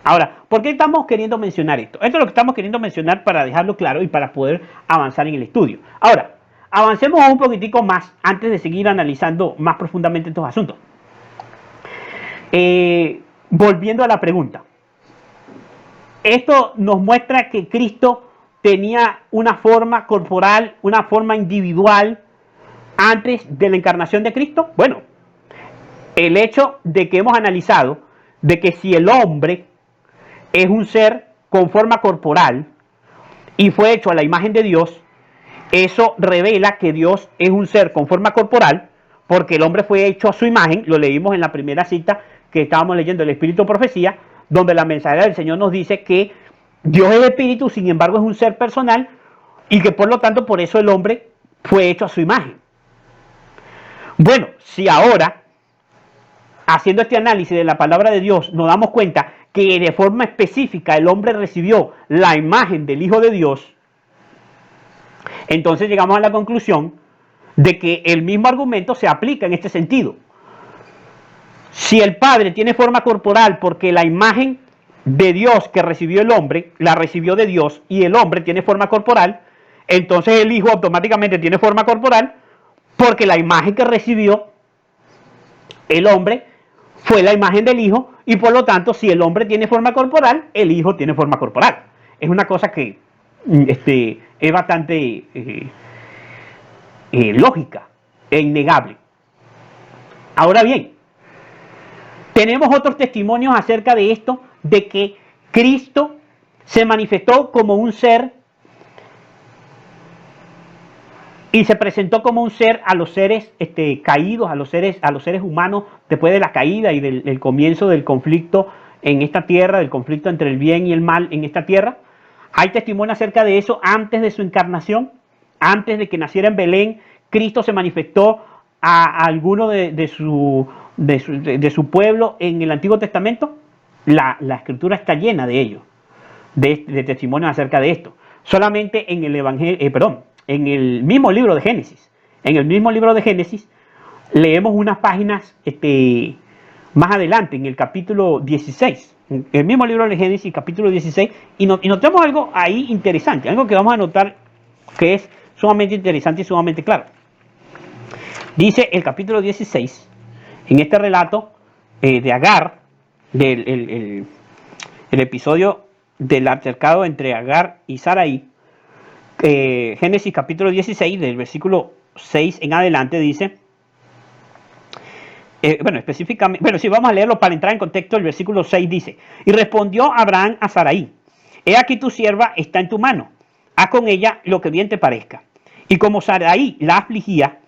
[SPEAKER 1] Ahora, ¿por qué estamos queriendo mencionar esto? Esto es lo que estamos queriendo mencionar para dejarlo claro y para poder avanzar en el estudio. Ahora, avancemos un poquitico más antes de seguir analizando más profundamente estos asuntos. Volviendo a la pregunta. Esto nos muestra que Cristo tenía una forma corporal, una forma individual antes de la encarnación de Cristo. Bueno, el hecho de que hemos analizado de que si el hombre es un ser con forma corporal y fue hecho a la imagen de Dios, eso revela que Dios es un ser con forma corporal, porque el hombre fue hecho a su imagen. Lo leímos en la primera cita que estábamos leyendo, el Espíritu Profecía, donde la mensajera del Señor nos dice que Dios es espíritu, sin embargo es un ser personal, y que por lo tanto por eso el hombre fue hecho a su imagen. Bueno, si ahora, haciendo este análisis de la palabra de Dios, nos damos cuenta que de forma específica el hombre recibió la imagen del Hijo de Dios, entonces llegamos a la conclusión de que el mismo argumento se aplica en este sentido. Si el Padre tiene forma corporal porque la imagen de Dios que recibió el hombre, la recibió de Dios, y el hombre tiene forma corporal, entonces el Hijo automáticamente tiene forma corporal porque la imagen que recibió el hombre fue la imagen del Hijo, y por lo tanto, si el hombre tiene forma corporal, el Hijo tiene forma corporal. Es una cosa que es bastante lógica e innegable. Ahora bien, tenemos otros testimonios acerca de esto, de que Cristo se manifestó como un ser y se presentó como un ser a los seres caídos, a los seres humanos, después de la caída y del comienzo del conflicto en esta tierra, del conflicto entre el bien y el mal en esta tierra. Hay testimonio acerca de eso antes de su encarnación, antes de que naciera en Belén. Cristo se manifestó a alguno de su pueblo en el Antiguo Testamento. La Escritura está llena de ello, de testimonios acerca de esto. Solamente en el Evangelio, en el mismo libro de Génesis. En el mismo libro de Génesis leemos unas páginas más adelante, en el capítulo 16. En el mismo libro de Génesis, capítulo 16, y notamos algo ahí interesante, algo que vamos a notar que es sumamente interesante y sumamente claro. Dice el capítulo 16, en este relato de Agar, el episodio del altercado entre Agar y Sarai, Génesis capítulo 16, del versículo 6 en adelante, dice, específicamente, sí, vamos a leerlo para entrar en contexto. El versículo 6 dice: y respondió Abraham a Sarai, he aquí tu sierva está en tu mano, haz con ella lo que bien te parezca. Y como Sarai la afligía,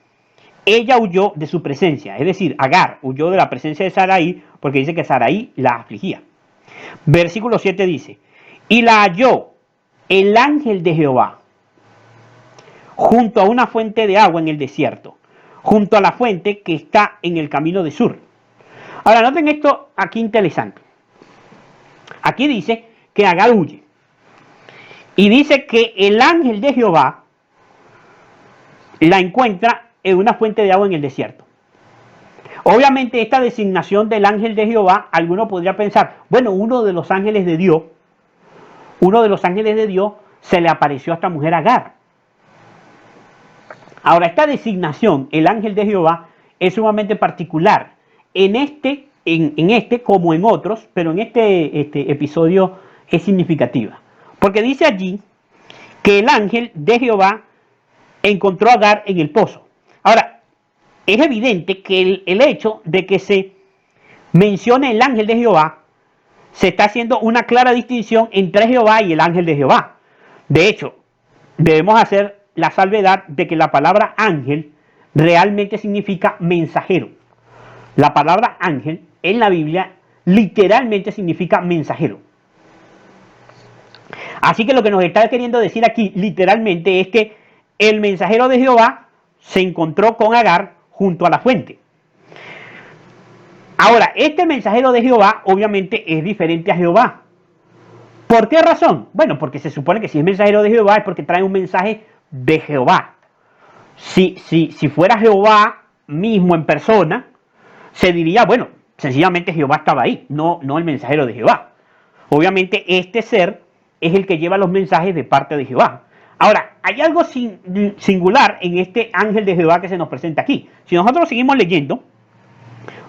[SPEAKER 1] ella huyó de su presencia, es decir, Agar huyó de la presencia de Sarai porque dice que Sarai la afligía. Versículo 7 dice, y la halló el ángel de Jehová junto a una fuente de agua en el desierto, junto a la fuente que está en el camino de Sur. Ahora, noten esto aquí interesante. Aquí dice que Agar huye. Y dice que el ángel de Jehová la encuentra en una fuente de agua en el desierto. Obviamente esta designación del ángel de Jehová, alguno podría pensar, bueno, uno de los ángeles de Dios se le apareció a esta mujer Agar. Ahora, esta designación, el ángel de Jehová, es sumamente particular en este como en otros, pero en este episodio es significativa. Porque dice allí que el ángel de Jehová encontró a Agar en el pozo. Ahora, es evidente que el hecho de que se mencione el ángel de Jehová, se está haciendo una clara distinción entre Jehová y el ángel de Jehová. De hecho, debemos hacer la salvedad de que la palabra ángel realmente significa mensajero. La palabra ángel en la Biblia literalmente significa mensajero. Así que lo que nos está queriendo decir aquí literalmente es que el mensajero de Jehová se encontró con Agar junto a la fuente. Ahora, este mensajero de Jehová obviamente es diferente a Jehová. ¿Por qué razón? Bueno, porque se supone que si es mensajero de Jehová es porque trae un mensaje de Jehová. Si fuera Jehová mismo en persona, se diría, bueno, sencillamente Jehová estaba ahí, no el mensajero de Jehová. Obviamente este ser es el que lleva los mensajes de parte de Jehová. Ahora, hay algo singular en este ángel de Jehová que se nos presenta aquí. Si nosotros seguimos leyendo,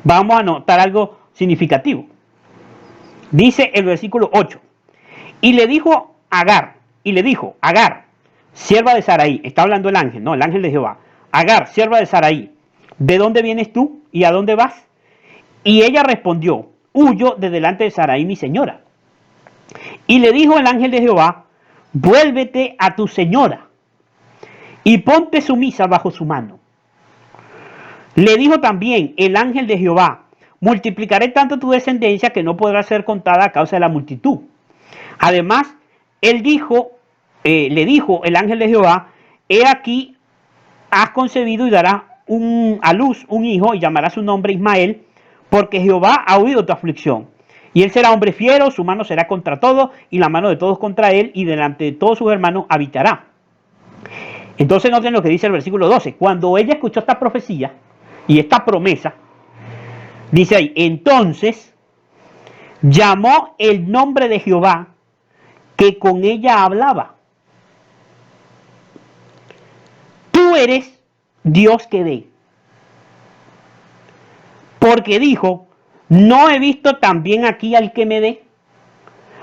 [SPEAKER 1] vamos a notar algo significativo. Dice el versículo 8, y le dijo Agar, sierva de Sarai, está hablando el ángel, no, el ángel de Jehová, Agar, sierva de Sarai, ¿de dónde vienes tú y a dónde vas? Y ella respondió, huyo de delante de Sarai, mi señora. Y le dijo el ángel de Jehová, vuélvete a tu señora y ponte sumisa bajo su mano. Le dijo también el ángel de Jehová, multiplicaré tanto tu descendencia que no podrá ser contada a causa de la multitud. Además, le dijo el ángel de Jehová, he aquí, has concebido y darás a luz un hijo y llamarás su nombre Ismael, porque Jehová ha oído tu aflicción. Y él será hombre fiero, su mano será contra todos y la mano de todos contra él, y delante de todos sus hermanos habitará. Entonces noten lo que dice el versículo 12. Cuando ella escuchó esta profecía y esta promesa, dice ahí, entonces llamó el nombre de Jehová que con ella hablaba. Tú eres Dios que dé. Porque dijo, no he visto también aquí al que me dé.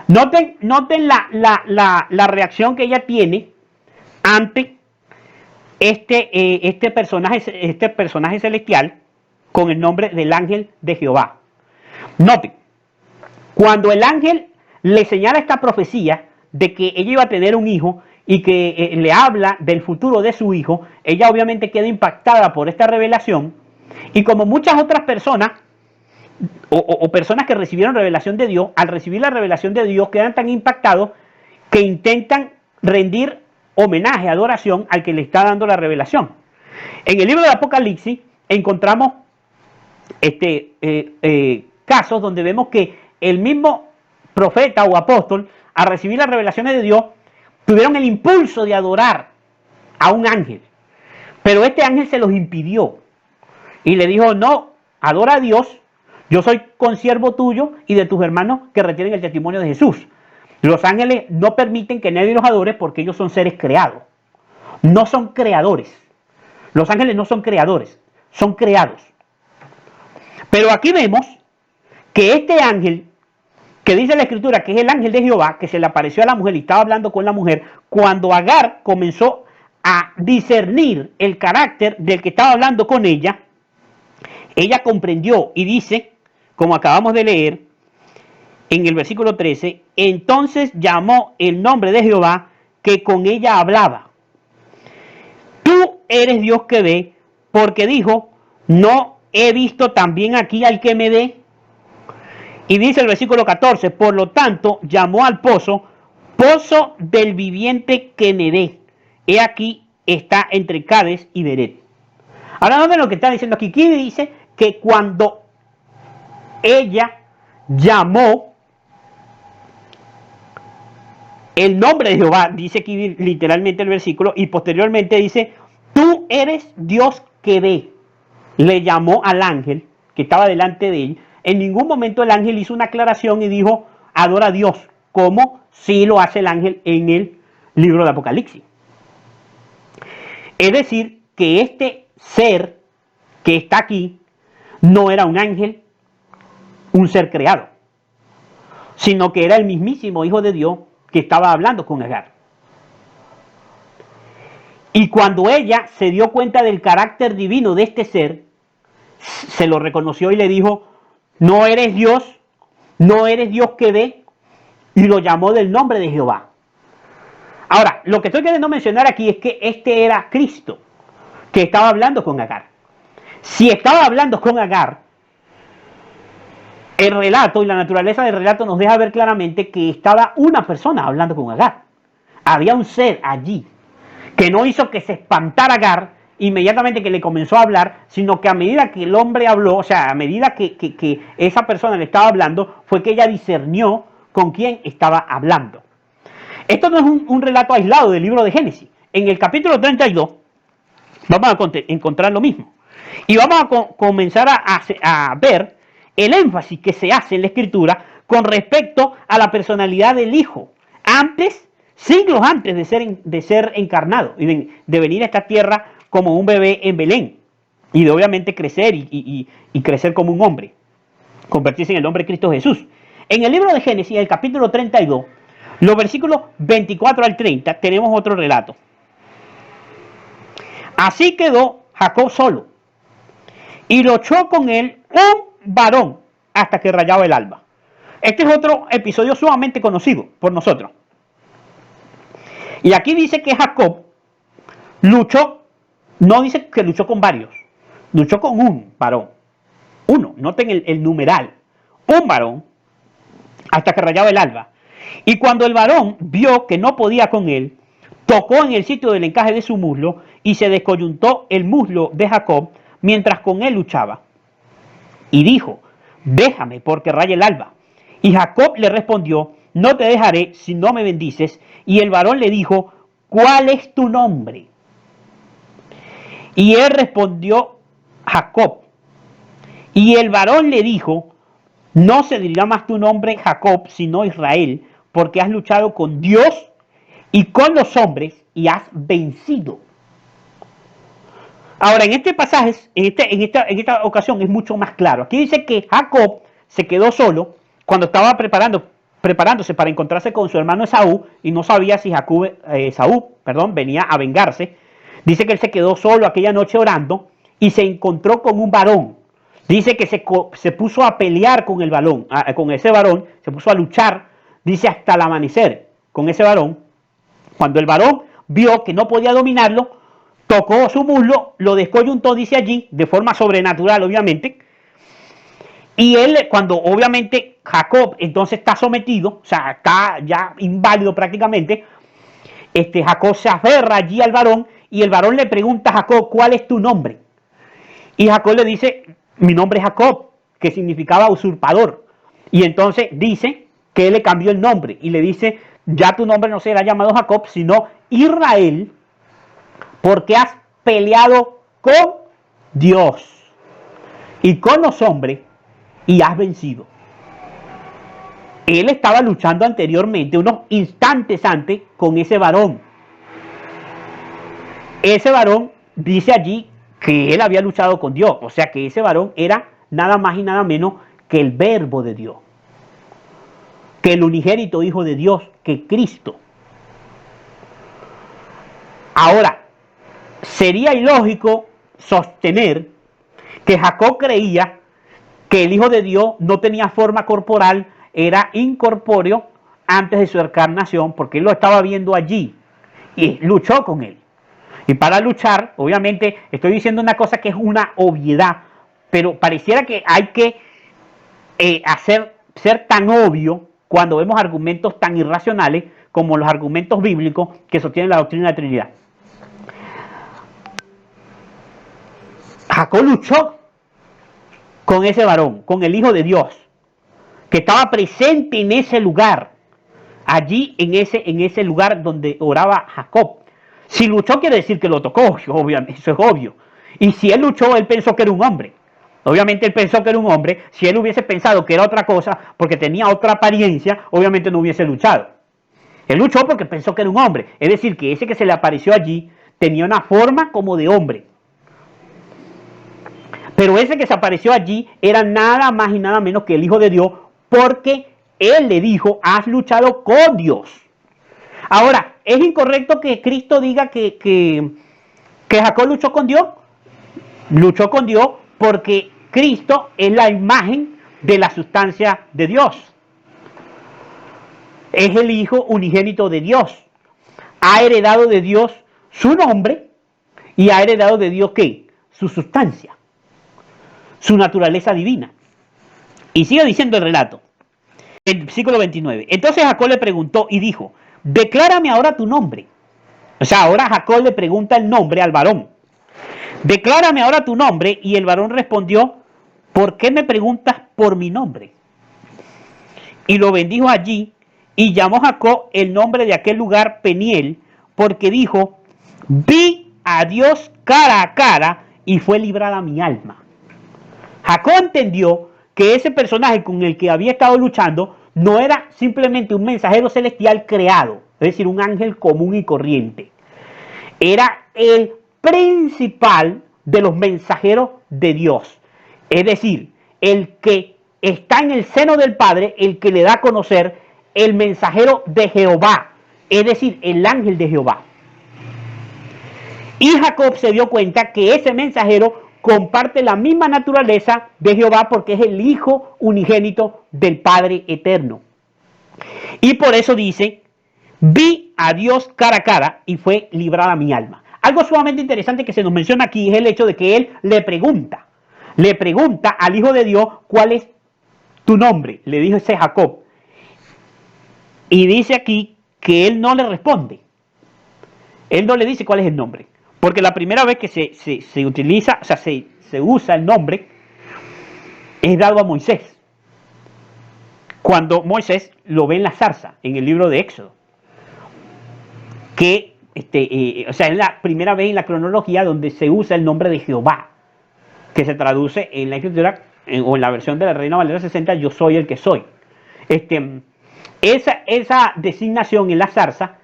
[SPEAKER 1] Noten la reacción que ella tiene ante este personaje celestial con el nombre del ángel de Jehová. Noten, cuando el ángel le señala esta profecía de que ella iba a tener un hijo y que le habla del futuro de su hijo, ella obviamente queda impactada por esta revelación, y como muchas otras personas o personas que recibieron revelación de Dios, al recibir la revelación de Dios quedan tan impactados que intentan rendir homenaje, adoración al que le está dando la revelación. En el libro de Apocalipsis encontramos casos donde vemos que el mismo profeta o apóstol, al recibir las revelaciones de Dios, tuvieron el impulso de adorar a un ángel, pero este ángel se los impidió y le dijo, no, adora a Dios, yo soy consiervo tuyo y de tus hermanos que retienen el testimonio de Jesús. Los ángeles no permiten que nadie los adore porque ellos son seres creados, no son creadores. Los ángeles no son creadores, son creados. Pero aquí vemos que este ángel, que dice la escritura que es el ángel de Jehová, que se le apareció a la mujer y estaba hablando con la mujer, cuando Agar comenzó a discernir el carácter del que estaba hablando con ella comprendió y dice, como acabamos de leer, en el versículo 13, entonces llamó el nombre de Jehová que con ella hablaba. Tú eres Dios que ve, porque dijo, no he visto también aquí al que me ve. Y dice el versículo 14, por lo tanto llamó al pozo, pozo del viviente que me ve. He aquí está entre Cades y Beret. Ahora no ven lo que está diciendo aquí. Aquí dice que cuando ella llamó el nombre de Jehová, dice aquí literalmente el versículo, y posteriormente dice, tú eres Dios que ve. Le llamó al ángel que estaba delante de él. En ningún momento el ángel hizo una aclaración y dijo, adora a Dios, como sí lo hace el ángel en el libro de Apocalipsis. Es decir, que este ser que está aquí no era un ángel, un ser creado, sino que era el mismísimo Hijo de Dios que estaba hablando con Agar. Y cuando ella se dio cuenta del carácter divino de este ser, se lo reconoció y le dijo, no eres Dios que ve, y lo llamó del nombre de Jehová. Ahora, lo que estoy queriendo mencionar aquí es que este era Cristo, que estaba hablando con Agar. Si estaba hablando con Agar, el relato y la naturaleza del relato nos deja ver claramente que estaba una persona hablando con Agar. Había un ser allí que no hizo que se espantara Agar inmediatamente que le comenzó a hablar, sino que a medida que el hombre habló, o sea, a medida que esa persona le estaba hablando, fue que ella discernió con quién estaba hablando. Esto no es un relato aislado del libro de Génesis. En el capítulo 32 vamos a encontrar lo mismo. Y vamos a comenzar a ver el énfasis que se hace en la escritura con respecto a la personalidad del Hijo. Antes, siglos antes de ser encarnado y de venir a esta tierra como un bebé en Belén. Y de obviamente crecer y crecer como un hombre. Convertirse en el hombre de Cristo Jesús. En el libro de Génesis, en el capítulo 32, los versículos 24 al 30, tenemos otro relato. Así quedó Jacob solo, y luchó con él un varón hasta que rayaba el alba. Este es otro episodio sumamente conocido por nosotros. Y aquí dice que Jacob luchó, no dice que luchó con varios, luchó con un varón. Uno, noten el numeral, un varón hasta que rayaba el alba. Y cuando el varón vio que no podía con él, tocó en el sitio del encaje de su muslo y se descoyuntó el muslo de Jacob mientras con él luchaba. Y dijo, déjame porque raya el alba. Y Jacob le respondió, no te dejaré si no me bendices. Y el varón le dijo, ¿cuál es tu nombre? Y él respondió, Jacob. Y el varón le dijo, no se dirá más tu nombre Jacob, sino Israel, porque has luchado con Dios y con los hombres y has vencido. Ahora, en este pasaje, en esta ocasión es mucho más claro. Aquí dice que Jacob se quedó solo cuando estaba preparándose para encontrarse con su hermano Esaú y no sabía si Esaú venía a vengarse. Dice que él se quedó solo aquella noche orando y se encontró con un varón. Dice que se puso a pelear con con ese varón, se puso a luchar, dice hasta el amanecer con ese varón. Cuando el varón vio que no podía dominarlo, tocó su muslo, lo descoyuntó, dice allí, de forma sobrenatural, obviamente. Y él, cuando obviamente Jacob entonces está sometido, o sea, está ya inválido prácticamente, Jacob se aferra allí al varón y el varón le pregunta a Jacob, ¿cuál es tu nombre? Y Jacob le dice, mi nombre es Jacob, que significaba usurpador. Y entonces dice que él le cambió el nombre y le dice, ya tu nombre no será llamado Jacob, sino Israel, porque has peleado con Dios y con los hombres y has vencido. Él estaba luchando anteriormente, unos instantes antes, con ese varón. Ese varón dice allí que él había luchado con Dios, o sea que ese varón era nada más y nada menos que el verbo de Dios, que el unigénito Hijo de Dios, que Cristo. Ahora, sería ilógico sostener que Jacob creía que el Hijo de Dios no tenía forma corporal era incorpóreo antes de su encarnación, porque él lo estaba viendo allí y luchó con él. Y para luchar, obviamente, estoy diciendo una cosa que es una obviedad, pero pareciera que hay que ser tan obvio cuando vemos argumentos tan irracionales como los argumentos bíblicos que sostienen la doctrina de la Trinidad. Jacob luchó con ese varón, con el Hijo de Dios, que estaba presente en ese lugar, allí en ese lugar donde oraba Jacob. Si luchó quiere decir que lo tocó, obviamente, eso es obvio. Y si él luchó, él pensó que era un hombre. Obviamente él pensó que era un hombre. Si él hubiese pensado que era otra cosa, porque tenía otra apariencia, obviamente no hubiese luchado. Él luchó porque pensó que era un hombre. Es decir, que ese que se le apareció allí tenía una forma como de hombre. Pero ese que se apareció allí era nada más y nada menos que el Hijo de Dios, porque él le dijo, has luchado con Dios. Ahora, ¿es incorrecto que Cristo diga que Jacob luchó con Dios? Luchó con Dios porque Cristo es la imagen de la sustancia de Dios. Es el Hijo unigénito de Dios. Ha heredado de Dios su nombre y ha heredado de Dios ¿qué? Su sustancia, su naturaleza divina. Y sigue diciendo el relato, el versículo 29. Entonces Jacob le preguntó y dijo, declárame ahora tu nombre. O sea, ahora Jacob le pregunta el nombre al varón. Declárame ahora tu nombre. Y el varón respondió, ¿por qué me preguntas por mi nombre? Y lo bendijo allí y llamó Jacob el nombre de aquel lugar Peniel, porque dijo, vi a Dios cara a cara y fue librada mi alma. Jacob entendió que ese personaje con el que había estado luchando no era simplemente un mensajero celestial creado, es decir, un ángel común y corriente. Era el principal de los mensajeros de Dios. Es decir, el que está en el seno del Padre, el que le da a conocer el mensajero de Jehová, es decir, el ángel de Jehová. Y Jacob se dio cuenta que ese mensajero comparte la misma naturaleza de Jehová porque es el Hijo unigénito del Padre eterno. Y por eso dice, vi a Dios cara a cara y fue librada mi alma. Algo sumamente interesante que se nos menciona aquí es el hecho de que él le pregunta al Hijo de Dios cuál es tu nombre, le dijo ese Jacob. Y dice aquí que él no le responde. Él no le dice cuál es el nombre. Porque la primera vez que se utiliza, o sea, se usa el nombre, es dado a Moisés. Cuando Moisés lo ve en la zarza, en el libro de Éxodo. Que, o sea, es la primera vez en la cronología donde se usa el nombre de Jehová. Que se traduce en la escritura, o en la versión de la Reina Valera 60, yo soy el que soy. Esa designación en la zarza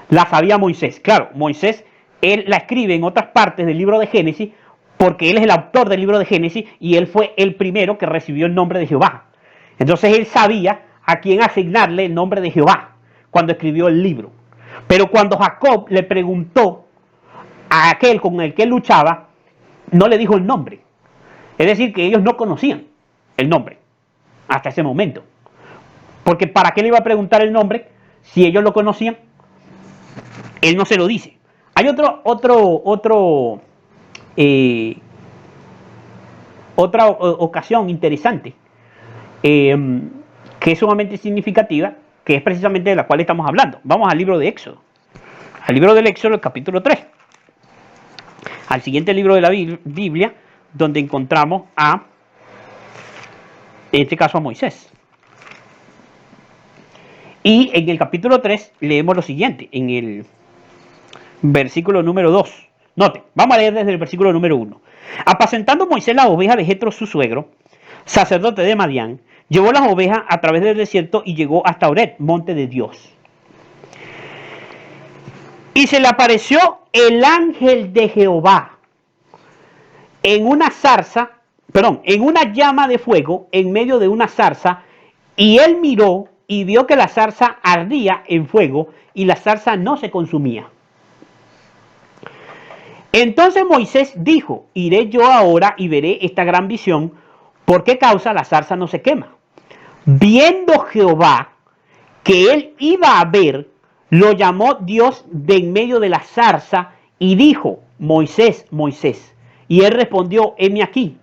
[SPEAKER 1] la sabía Moisés. Claro, Moisés, él la escribe en otras partes del libro de Génesis, porque él es el autor del libro de Génesis y él fue el primero que recibió el nombre de Jehová. Entonces él sabía a quién asignarle el nombre de Jehová cuando escribió el libro. Pero cuando Jacob le preguntó a aquel con el que él luchaba, no le dijo el nombre. Es decir, que ellos no conocían el nombre hasta ese momento. Porque ¿para qué le iba a preguntar el nombre si ellos lo conocían? Él no se lo dice. Hay otra ocasión interesante que es sumamente significativa, que es precisamente de la cual estamos hablando. Vamos al libro de Éxodo. Al libro del Éxodo, el capítulo 3. Al siguiente libro de la Biblia, donde encontramos en este caso a Moisés. Y en el capítulo 3 leemos lo siguiente, en el versículo número 2. Note, vamos a leer desde el versículo número 1. Apacentando Moisés las ovejas de Jetro su suegro, sacerdote de Madián, llevó las ovejas a través del desierto y llegó hasta Horeb, monte de Dios. Y se le apareció el ángel de Jehová en una zarza, en una llama de fuego en medio de una zarza, y él miró y vio que la zarza ardía en fuego y la zarza no se consumía. Entonces Moisés dijo, iré yo ahora y veré esta gran visión, ¿por qué causa la zarza no se quema? Viendo Jehová que él iba a ver, lo llamó Dios de en medio de la zarza y dijo, Moisés, Moisés. Y él respondió, heme aquí.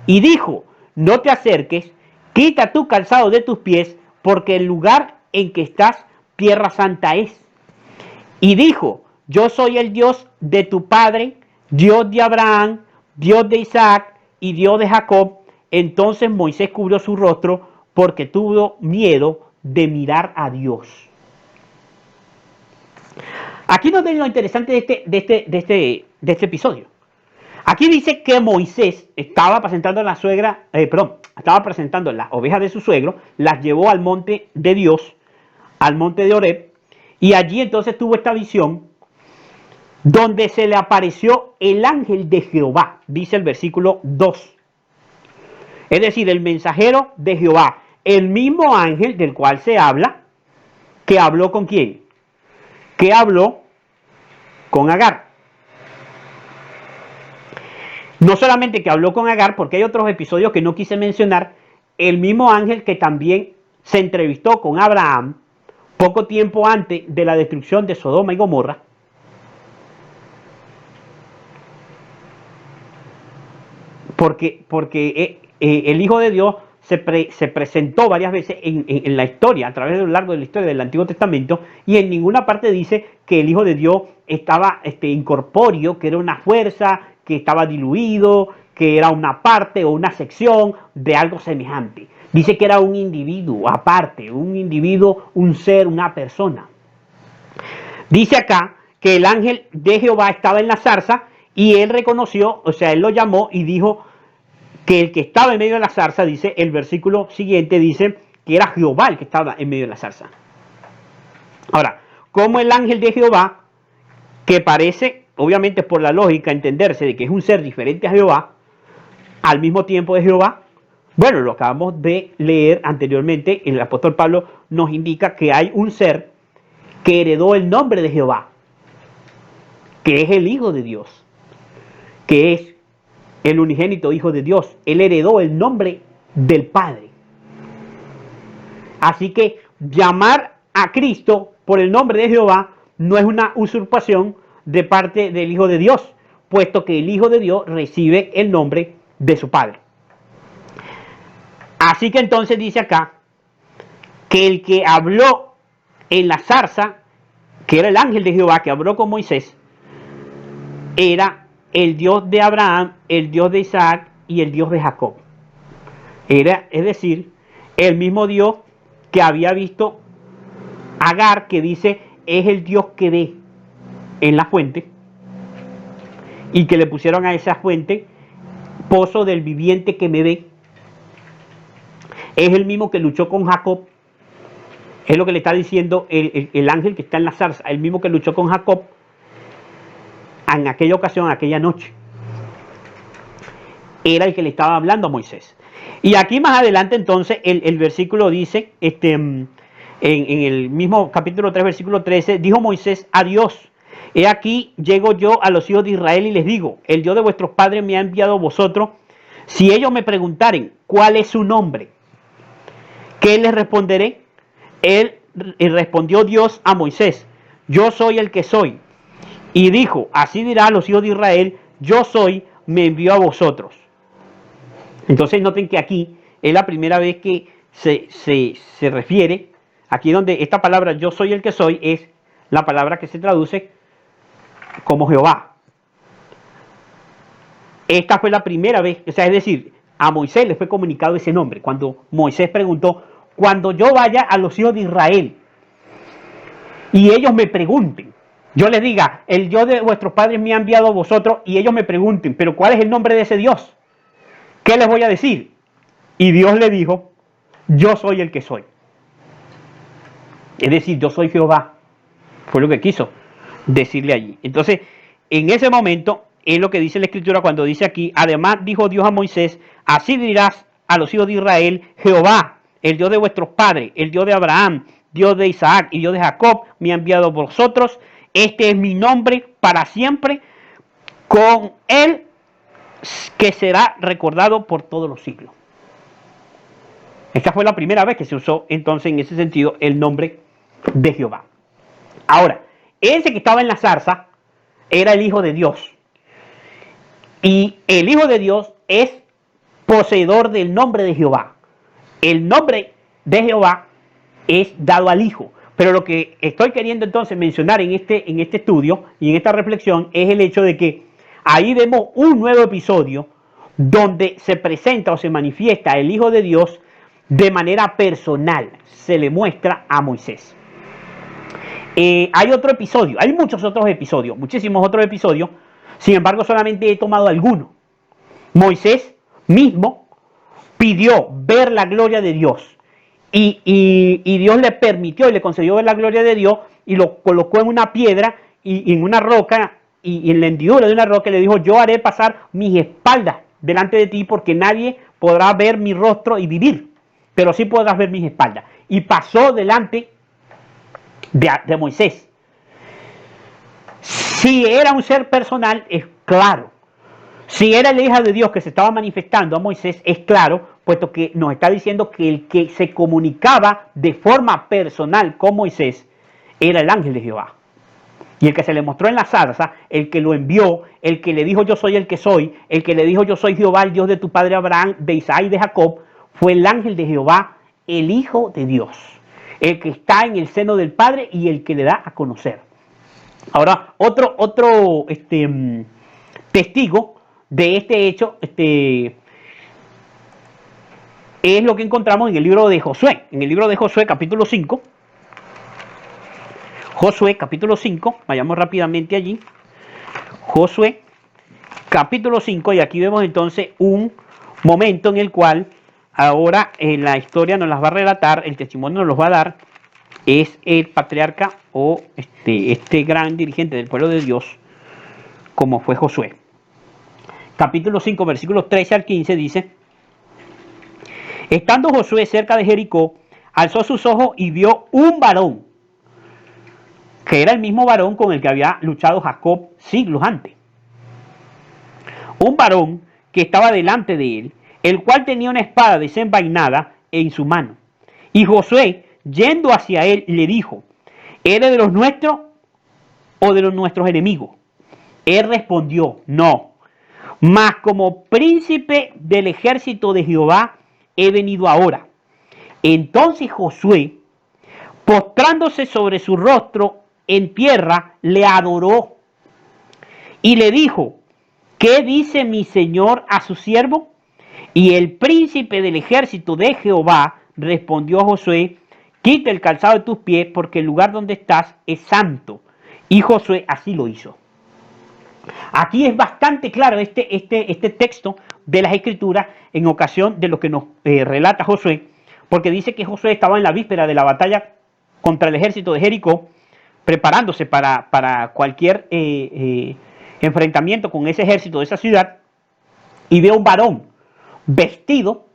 [SPEAKER 1] Y dijo, no te acerques, quita tu calzado de tus pies, porque el lugar en que estás, tierra santa es. Y dijo, yo soy el Dios de tu padre, Dios de Abraham, Dios de Isaac y Dios de Jacob. Entonces Moisés cubrió su rostro porque tuvo miedo de mirar a Dios. Aquí nos ven lo interesante de este episodio. Aquí dice que Moisés estaba presentando a la suegra, estaba presentando las ovejas de su suegro, las llevó al monte de Dios, al monte de Horeb, y allí entonces tuvo esta visión donde se le apareció el ángel de Jehová, dice el versículo 2. Es decir, el mensajero de Jehová, el mismo ángel del cual se habla, que habló con quién, que habló con Agar. No solamente que habló con Agar, porque hay otros episodios que no quise mencionar, el mismo ángel que también se entrevistó con Abraham poco tiempo antes de la destrucción de Sodoma y Gomorra, porque el Hijo de Dios se presentó varias veces en la historia, a través de lo largo de la historia del Antiguo Testamento, y en ninguna parte dice que el Hijo de Dios estaba incorpóreo, que era una fuerza, que estaba diluido, que era una parte o una sección de algo semejante. Dice que era un individuo aparte, un individuo, un ser, una persona. Dice acá que el ángel de Jehová estaba en la zarza y él reconoció, o sea, él lo llamó y dijo que el que estaba en medio de la zarza, dice el versículo siguiente, dice que era Jehová el que estaba en medio de la zarza. Ahora, como el ángel de Jehová, que parece, obviamente por la lógica, entenderse de que es un ser diferente a Jehová, al mismo tiempo de Jehová, bueno, lo acabamos de leer anteriormente, el apóstol Pablo nos indica que hay un ser que heredó el nombre de Jehová, que es el Hijo de Dios, que es el unigénito Hijo de Dios. Él heredó el nombre del Padre. Así que llamar a Cristo por el nombre de Jehová no es una usurpación de parte del Hijo de Dios, puesto que el Hijo de Dios recibe el nombre de su Padre. Así que entonces dice acá que el que habló en la zarza, que era el ángel de Jehová que habló con Moisés, era el Dios de Abraham, el Dios de Isaac y el Dios de Jacob. Era, es decir, el mismo Dios que había visto Agar, que dice es el Dios que ve en la fuente, y que le pusieron a esa fuente pozo del viviente que me ve. Es el mismo que luchó con Jacob. Es lo que le está diciendo el ángel que está en la zarza, el mismo que luchó con Jacob en aquella ocasión, en aquella noche. Era el que le estaba hablando a Moisés. Y aquí más adelante entonces el versículo dice, en el mismo capítulo 3, versículo 13, dijo Moisés a Dios, he aquí llego yo a los hijos de Israel y les digo, el Dios de vuestros padres me ha enviado a vosotros. Si ellos me preguntaren cuál es su nombre, ¿qué les responderé? Él respondió Dios a Moisés, yo soy el que soy. Y dijo, así dirá a los hijos de Israel, yo soy, me envió a vosotros. Entonces noten que aquí es la primera vez que se refiere, aquí donde esta palabra yo soy el que soy es la palabra que se traduce como Jehová. Esta fue la primera vez, o sea, es decir, a Moisés le fue comunicado ese nombre. Cuando Moisés preguntó, cuando yo vaya a los hijos de Israel y ellos me pregunten, yo les diga, el Dios de vuestros padres me ha enviado a vosotros, y ellos me pregunten, pero ¿cuál es el nombre de ese Dios? ¿Qué les voy a decir? Y Dios le dijo, yo soy el que soy. Es decir, yo soy Jehová. Fue lo que quiso decirle allí. Entonces, en ese momento, es lo que dice la Escritura cuando dice aquí, además dijo Dios a Moisés, así dirás a los hijos de Israel, Jehová, el Dios de vuestros padres, el Dios de Abraham, Dios de Isaac y Dios de Jacob, me ha enviado a vosotros. Este es mi nombre para siempre, con él que será recordado por todos los siglos. Esta fue la primera vez que se usó entonces en ese sentido el nombre de Jehová. Ahora, ese que estaba en la zarza era el Hijo de Dios. Y el Hijo de Dios es poseedor del nombre de Jehová. El nombre de Jehová es dado al Hijo. Pero lo que estoy queriendo entonces mencionar en este estudio y en esta reflexión es el hecho de que ahí vemos un nuevo episodio donde se presenta o se manifiesta el Hijo de Dios de manera personal. Se le muestra a Moisés. Hay otro episodio, hay muchos otros episodios, muchísimos otros episodios, sin embargo solamente he tomado algunos. Moisés mismo pidió ver la gloria de Dios y Dios le permitió y le concedió ver la gloria de Dios y lo colocó en una piedra y en una roca y en la hendidura de una roca le dijo: yo haré pasar mis espaldas delante de ti porque nadie podrá ver mi rostro y vivir, pero sí podrás ver mis espaldas. Y pasó delante de Moisés. Si era un ser personal, es claro. Si era la hija de Dios que se estaba manifestando a Moisés, es claro, puesto que nos está diciendo que el que se comunicaba de forma personal con Moisés era el ángel de Jehová. Y el que se le mostró en la zarza, el que lo envió, el que le dijo: yo soy el que soy, el que le dijo: yo soy Jehová, el Dios de tu padre Abraham, de Isaac y de Jacob, fue el ángel de Jehová, el Hijo de Dios, el que está en el seno del Padre y el que le da a conocer. Ahora, otro testigo de este hecho es lo que encontramos en el libro de Josué. En el libro de Josué, capítulo 5. Josué, capítulo 5. Vayamos rápidamente allí. Josué, capítulo 5. Y aquí vemos entonces un momento en el cual ahora la historia nos las va a relatar, el testimonio nos los va a dar. Es el patriarca o este gran dirigente del pueblo de Dios, como fue Josué. Capítulo 5, versículos 13 al 15 dice: estando Josué cerca de Jericó, alzó sus ojos y vio un varón, que era el mismo varón con el que había luchado Jacob siglos antes. Un varón que estaba delante de él, el cual tenía una espada desenvainada en su mano. Y Josué, yendo hacia él, le dijo: ¿eres de los nuestros o de los nuestros enemigos? Él respondió: no, mas como príncipe del ejército de Jehová he venido ahora. Entonces Josué, postrándose sobre su rostro en tierra, le adoró y le dijo: ¿qué dice mi señor a su siervo? Y el príncipe del ejército de Jehová respondió a Josué: quita el calzado de tus pies, porque el lugar donde estás es santo. Y Josué así lo hizo. Aquí es bastante claro este texto de las Escrituras en ocasión de lo que nos relata Josué, porque dice que Josué estaba en la víspera de la batalla contra el ejército de Jericó, preparándose para cualquier enfrentamiento con ese ejército de esa ciudad, y ve a un varón vestido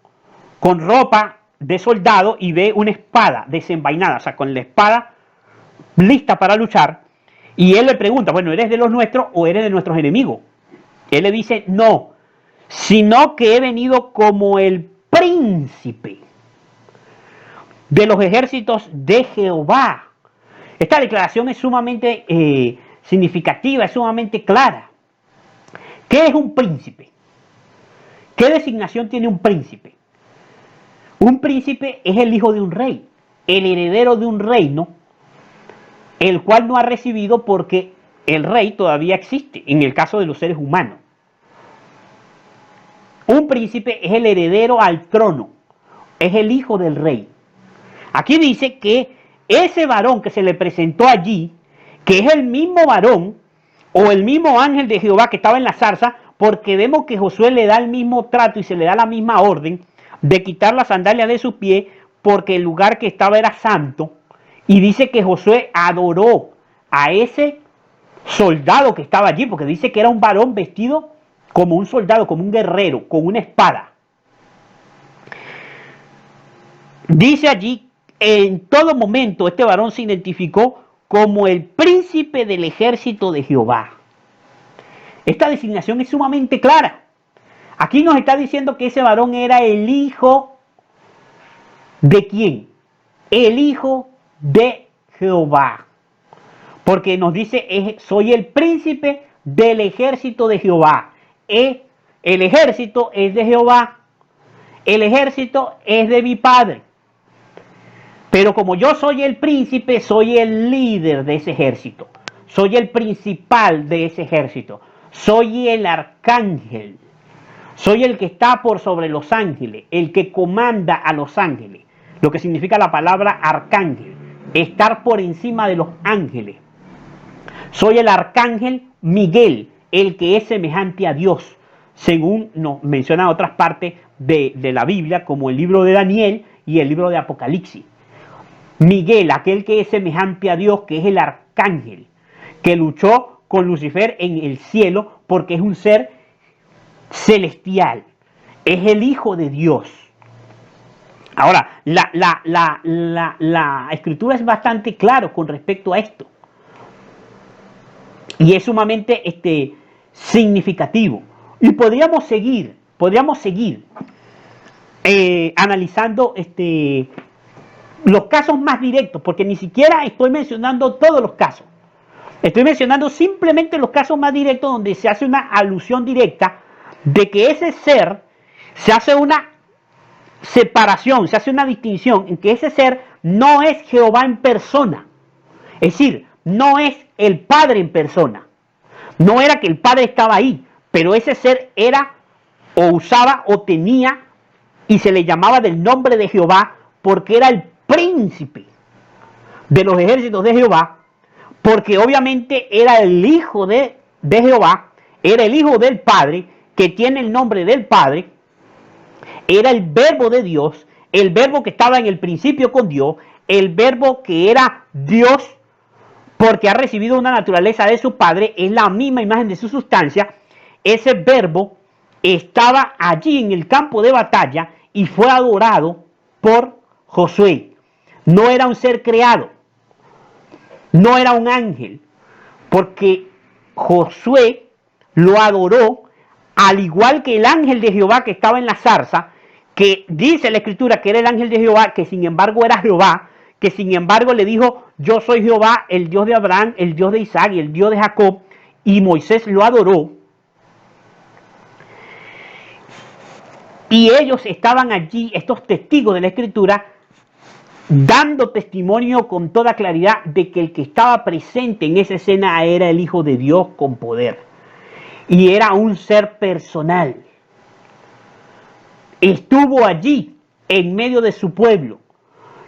[SPEAKER 1] con ropa de soldado y ve una espada desenvainada, o sea, con la espada lista para luchar. Y él le pregunta: bueno, ¿eres de los nuestros o eres de nuestros enemigos? Él le dice: no, sino que he venido como el príncipe de los ejércitos de Jehová. Esta declaración es sumamente significativa, es sumamente clara. ¿Qué es un príncipe? ¿Qué designación tiene un príncipe? Un príncipe es el hijo de un rey, el heredero de un reino, el cual no ha recibido porque el rey todavía existe, en el caso de los seres humanos. Un príncipe es el heredero al trono, es el hijo del rey. Aquí dice que ese varón que se le presentó allí, que es el mismo varón o el mismo ángel de Jehová que estaba en la zarza, porque vemos que Josué le da el mismo trato y se le da la misma orden de quitar la sandalia de su pie, porque el lugar que estaba era santo. Y dice que Josué adoró a ese soldado que estaba allí, porque dice que era un varón vestido como un soldado, como un guerrero, con una espada. Dice allí, en todo momento este varón se identificó como el príncipe del ejército de Jehová. Esta designación es sumamente clara. Aquí nos está diciendo que ese varón era el hijo ¿De quién? El Hijo de Jehová. Porque nos dice, soy el príncipe del ejército de Jehová. El ejército es de Jehová. El ejército es de mi Padre. Pero como yo soy el príncipe, soy el líder de ese ejército. Soy el principal de ese ejército. Soy el arcángel. Soy el que está por sobre los ángeles, el que comanda a los ángeles. Lo que significa la palabra arcángel, estar por encima de los ángeles. Soy el arcángel Miguel, el que es semejante a Dios, según nos menciona otras partes de la Biblia, como el libro de Daniel y el libro de Apocalipsis. Miguel, aquel que es semejante a Dios, que es el arcángel, que luchó con Lucifer en el cielo porque es un ser celestial, es el Hijo de Dios. Ahora, la escritura es bastante claro con respecto a esto. Y es sumamente significativo. Y podríamos seguir analizando los casos más directos, porque ni siquiera estoy mencionando todos los casos. Estoy mencionando simplemente los casos más directos donde se hace una alusión directa de que ese ser, se hace una separación, se hace una distinción en que ese ser no es Jehová en persona. Es decir, no es el Padre en persona. No era que el Padre estaba ahí, pero ese ser era o usaba o tenía y se le llamaba del nombre de Jehová porque era el príncipe de los ejércitos de Jehová, porque obviamente era el Hijo de Jehová, era el Hijo del Padre, que tiene el nombre del Padre, era el Verbo de Dios, el Verbo que estaba en el principio con Dios, el Verbo que era Dios, porque ha recibido una naturaleza de su Padre, es la misma imagen de su sustancia. Ese Verbo estaba allí en el campo de batalla y fue adorado por Josué. No era un ser creado, no era un ángel, porque Josué lo adoró al igual que el ángel de Jehová que estaba en la zarza, que dice la escritura que era el ángel de Jehová, que sin embargo era Jehová, que sin embargo le dijo, yo soy Jehová, el Dios de Abraham, el Dios de Isaac y el Dios de Jacob, y Moisés lo adoró. Y ellos estaban allí, estos testigos de la escritura, dando testimonio con toda claridad de que el que estaba presente en esa escena era el Hijo de Dios con poder. Y era un ser personal. Estuvo allí en medio de su pueblo.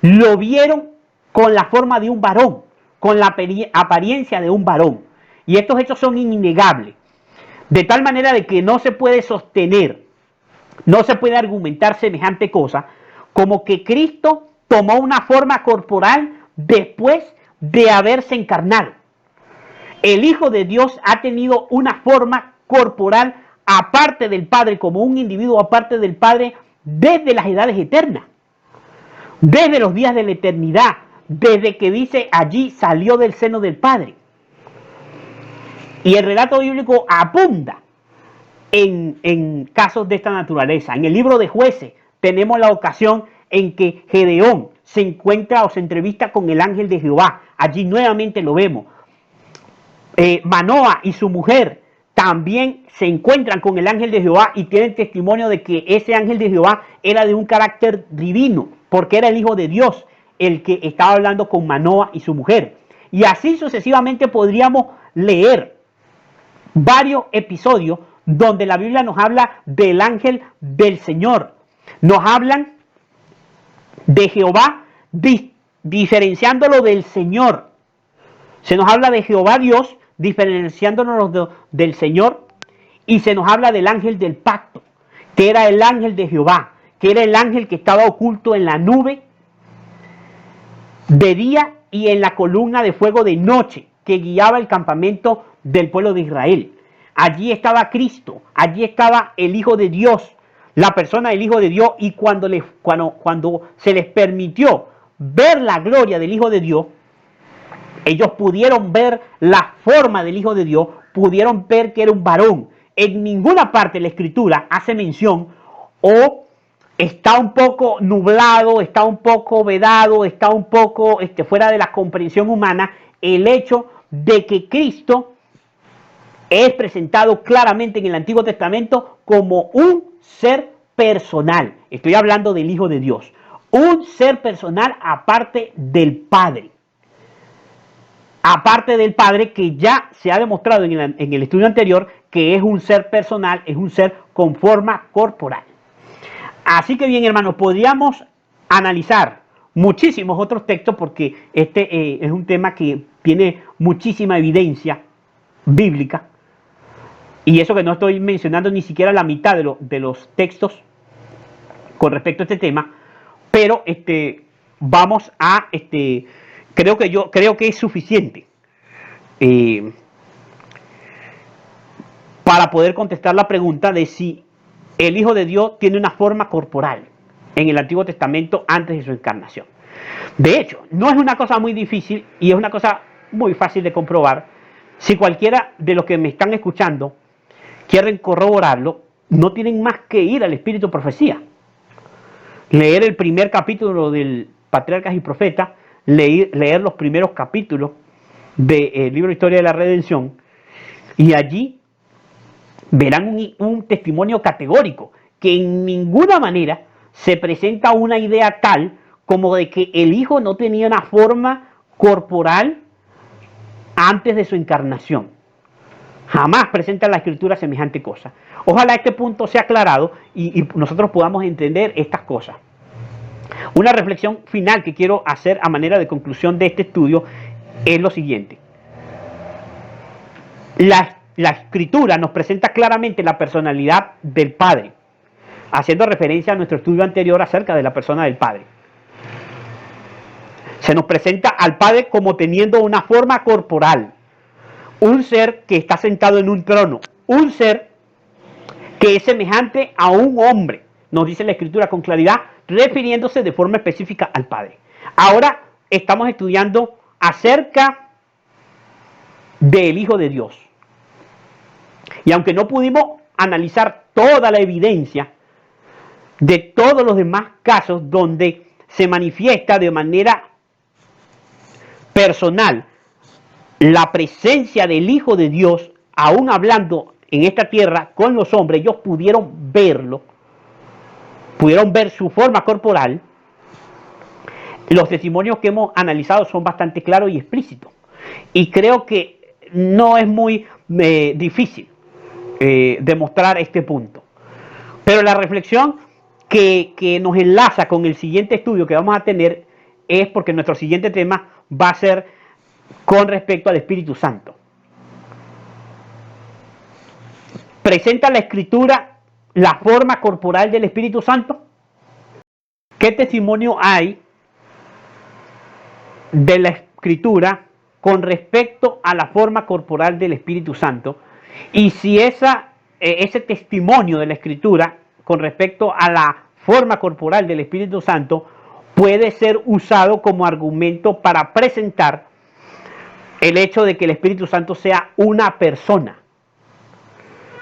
[SPEAKER 1] Lo vieron con la forma de un varón, con la apariencia de un varón. Y estos hechos son innegables. De tal manera de que no se puede sostener, no se puede argumentar semejante cosa, como que Cristo tomó una forma corporal después de haberse encarnado. El Hijo de Dios ha tenido una forma corporal aparte del Padre, como un individuo aparte del Padre, desde las edades eternas, desde los días de la eternidad, desde que dice allí salió del seno del Padre. Y el relato bíblico abunda en casos de esta naturaleza. En el libro de Jueces tenemos la ocasión en que Gedeón se encuentra o se entrevista con el ángel de Jehová. Allí nuevamente lo vemos. Manoa y su mujer también se encuentran con el ángel de Jehová y tienen testimonio de que ese ángel de Jehová era de un carácter divino, porque era el Hijo de Dios el que estaba hablando con Manoa y su mujer. Y así sucesivamente podríamos leer varios episodios donde la Biblia nos habla del ángel del Señor. Nos hablan de Jehová diferenciándolo del Señor. Se nos habla de Jehová Dios diferenciándonos del Señor, y se nos habla del ángel del pacto, que era el ángel de Jehová, que era el ángel que estaba oculto en la nube de día y en la columna de fuego de noche, que guiaba el campamento del pueblo de Israel. Allí estaba Cristo, allí estaba el Hijo de Dios, la persona del Hijo de Dios, y cuando se les permitió ver la gloria del Hijo de Dios, ellos pudieron ver la forma del Hijo de Dios, pudieron ver que era un varón. En ninguna parte de la Escritura hace mención o está un poco nublado, está un poco vedado, está un poco fuera de la comprensión humana el hecho de que Cristo es presentado claramente en el Antiguo Testamento como un ser personal. Estoy hablando del Hijo de Dios. Un ser personal aparte del Padre. Aparte del Padre, que ya se ha demostrado en el estudio anterior que es un ser personal, es un ser con forma corporal. Así que bien, hermanos, podríamos analizar muchísimos otros textos porque este es un tema que tiene muchísima evidencia bíblica. Y eso que no estoy mencionando ni siquiera la mitad de los textos con respecto a este tema, pero vamos a, creo que es suficiente para poder contestar la pregunta de si el Hijo de Dios tiene una forma corporal en el Antiguo Testamento antes de su encarnación. De hecho, no es una cosa muy difícil y es una cosa muy fácil de comprobar. Si cualquiera de los que me están escuchando quieren corroborarlo, no tienen más que ir al Espíritu de Profecía. Leer el primer capítulo del Patriarcas y Profetas, leer los primeros capítulos del libro Historia de la Redención, y allí verán un testimonio categórico, que en ninguna manera se presenta una idea tal como de que el Hijo no tenía una forma corporal antes de su encarnación. Jamás presenta la Escritura semejante cosa. Ojalá este punto sea aclarado y nosotros podamos entender estas cosas. Una reflexión final que quiero hacer a manera de conclusión de este estudio es lo siguiente. La Escritura nos presenta claramente la personalidad del Padre, haciendo referencia a nuestro estudio anterior acerca de la persona del Padre. Se nos presenta al Padre como teniendo una forma corporal, un ser que está sentado en un trono, un ser que es semejante a un hombre, nos dice la Escritura con claridad, refiriéndose de forma específica al Padre. Ahora estamos estudiando acerca del Hijo de Dios. Y aunque no pudimos analizar toda la evidencia de todos los demás casos donde se manifiesta de manera personal la presencia del Hijo de Dios, aún hablando en esta tierra con los hombres, ellos pudieron verlo, pudieron ver su forma corporal. Los testimonios que hemos analizado son bastante claros y explícitos. Y creo que no es muy difícil demostrar este punto. Pero la reflexión que nos enlaza con el siguiente estudio que vamos a tener es porque nuestro siguiente tema va a ser con respecto al Espíritu Santo. ¿Presenta la Escritura la forma corporal del Espíritu Santo? ¿Qué testimonio hay de la Escritura con respecto a la forma corporal del Espíritu Santo? Y si ese testimonio de la Escritura con respecto a la forma corporal del Espíritu Santo puede ser usado como argumento para presentar el hecho de que el Espíritu Santo sea una persona.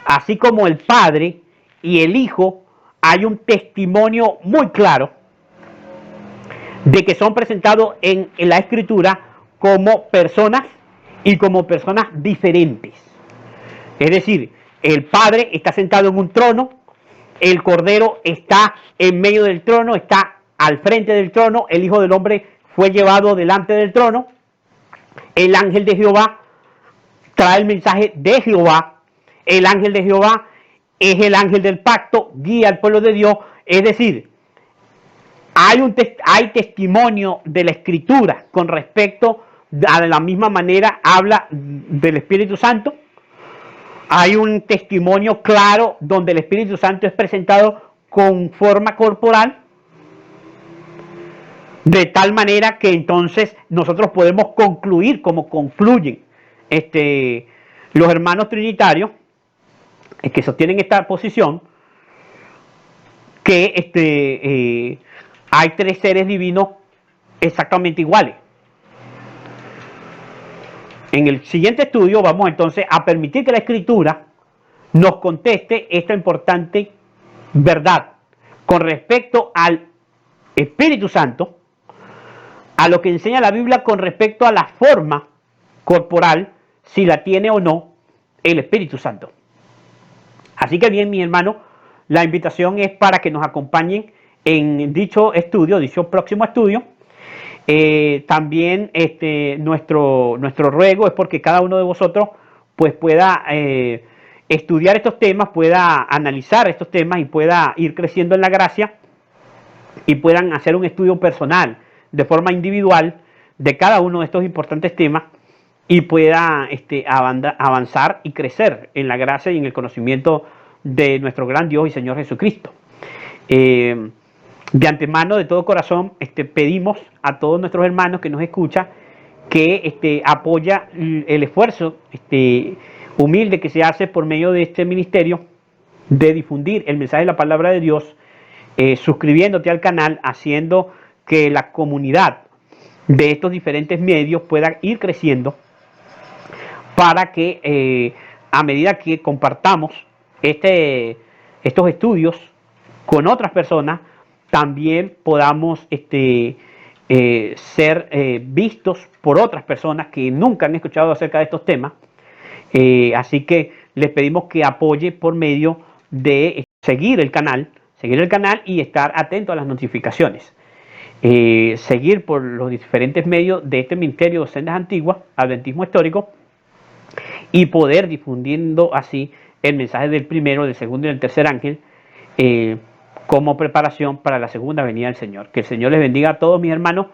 [SPEAKER 1] Así como el Padre y el Hijo, hay un testimonio muy claro de que son presentados en la Escritura como personas y como personas diferentes. Es decir, el Padre está sentado en un trono, el Cordero está en medio del trono, está al frente del trono, el Hijo del Hombre fue llevado delante del trono, el ángel de Jehová trae el mensaje de Jehová, el ángel de Jehová es el ángel del pacto, guía al pueblo de Dios, es decir, hay testimonio de la Escritura con respecto a la misma manera habla del Espíritu Santo. Hay un testimonio claro donde el Espíritu Santo es presentado con forma corporal, de tal manera que entonces nosotros podemos concluir como concluyen los hermanos trinitarios que sostienen esta posición, que hay tres seres divinos exactamente iguales. En el siguiente estudio vamos entonces a permitir que la Escritura nos conteste esta importante verdad. con respecto al Espíritu Santo, a lo que enseña la Biblia con respecto a la forma corporal, si la tiene o no el Espíritu Santo. Así que bien, mi hermano, la invitación es para que nos acompañen en dicho estudio, dicho próximo estudio. También nuestro ruego es porque cada uno de vosotros pues pueda estudiar estos temas, pueda analizar estos temas y pueda ir creciendo en la gracia y puedan hacer un estudio personal de forma individual de cada uno de estos importantes temas y pueda avanzar y crecer en la gracia y en el conocimiento de nuestro gran Dios y Señor Jesucristo. De antemano, de todo corazón, pedimos a todos nuestros hermanos que nos escuchan que apoya el esfuerzo humilde que se hace por medio de este ministerio de difundir el mensaje de la palabra de Dios, suscribiéndote al canal, haciendo que la comunidad de estos diferentes medios pueda ir creciendo para que a medida que compartamos estos estudios con otras personas, también podamos ser vistos por otras personas que nunca han escuchado acerca de estos temas. Así que les pedimos que apoye por medio de seguir el canal y estar atento a las notificaciones. Seguir por los diferentes medios de este ministerio de Sendas Antiguas, Adventismo Histórico, y poder difundiendo así el mensaje del primero, del segundo y del tercer ángel, como preparación para la segunda venida del Señor. Que el Señor les bendiga a todos mis hermanos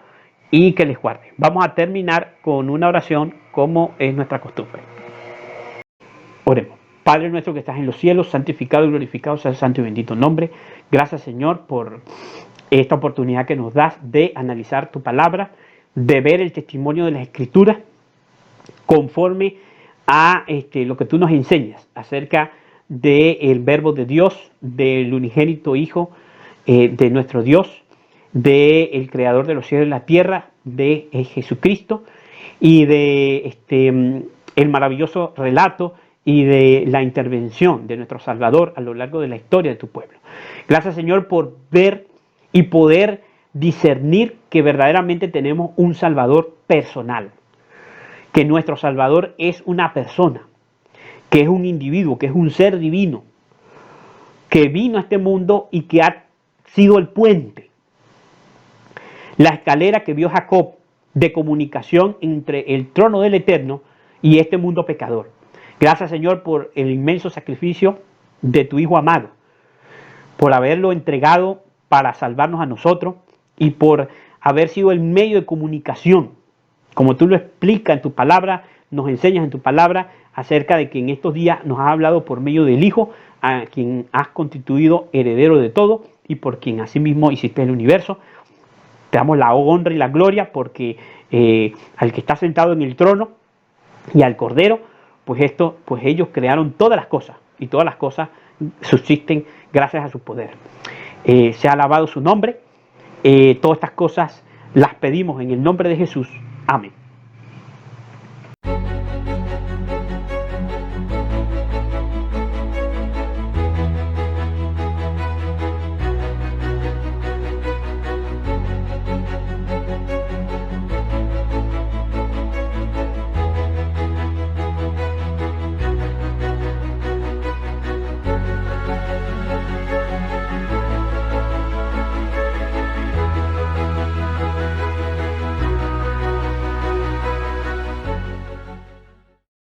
[SPEAKER 1] y que les guarde. Vamos a terminar con una oración como es nuestra costumbre. Oremos. Padre nuestro que estás en los cielos, santificado y glorificado sea el santo y bendito nombre. Gracias, Señor, por esta oportunidad que nos das de analizar tu palabra, de ver el testimonio de las Escrituras conforme a lo que tú nos enseñas acerca del verbo de Dios, del unigénito Hijo de nuestro Dios, del Creador de los cielos y la tierra, de Jesucristo, y de el maravilloso relato y de la intervención de nuestro Salvador a lo largo de la historia de tu pueblo. Gracias, Señor, por ver y poder discernir que verdaderamente tenemos un Salvador personal, que nuestro Salvador es una persona, que es un individuo, que es un ser divino, que vino a este mundo y que ha sido el puente, la escalera que vio Jacob de comunicación entre el trono del Eterno y este mundo pecador. Gracias, Señor, por el inmenso sacrificio de tu Hijo amado, por haberlo entregado para salvarnos a nosotros y por haber sido el medio de comunicación, como tú lo explicas en tu palabra, nos enseñas en tu palabra acerca de que en estos días nos has hablado por medio del Hijo, a quien has constituido heredero de todo y por quien asimismo hiciste el universo. Te damos la honra y la gloria porque al que está sentado en el trono y al Cordero, pues ellos crearon todas las cosas y todas las cosas subsisten gracias a su poder. Se ha alabado su nombre. Todas estas cosas las pedimos en el nombre de Jesús. Amén.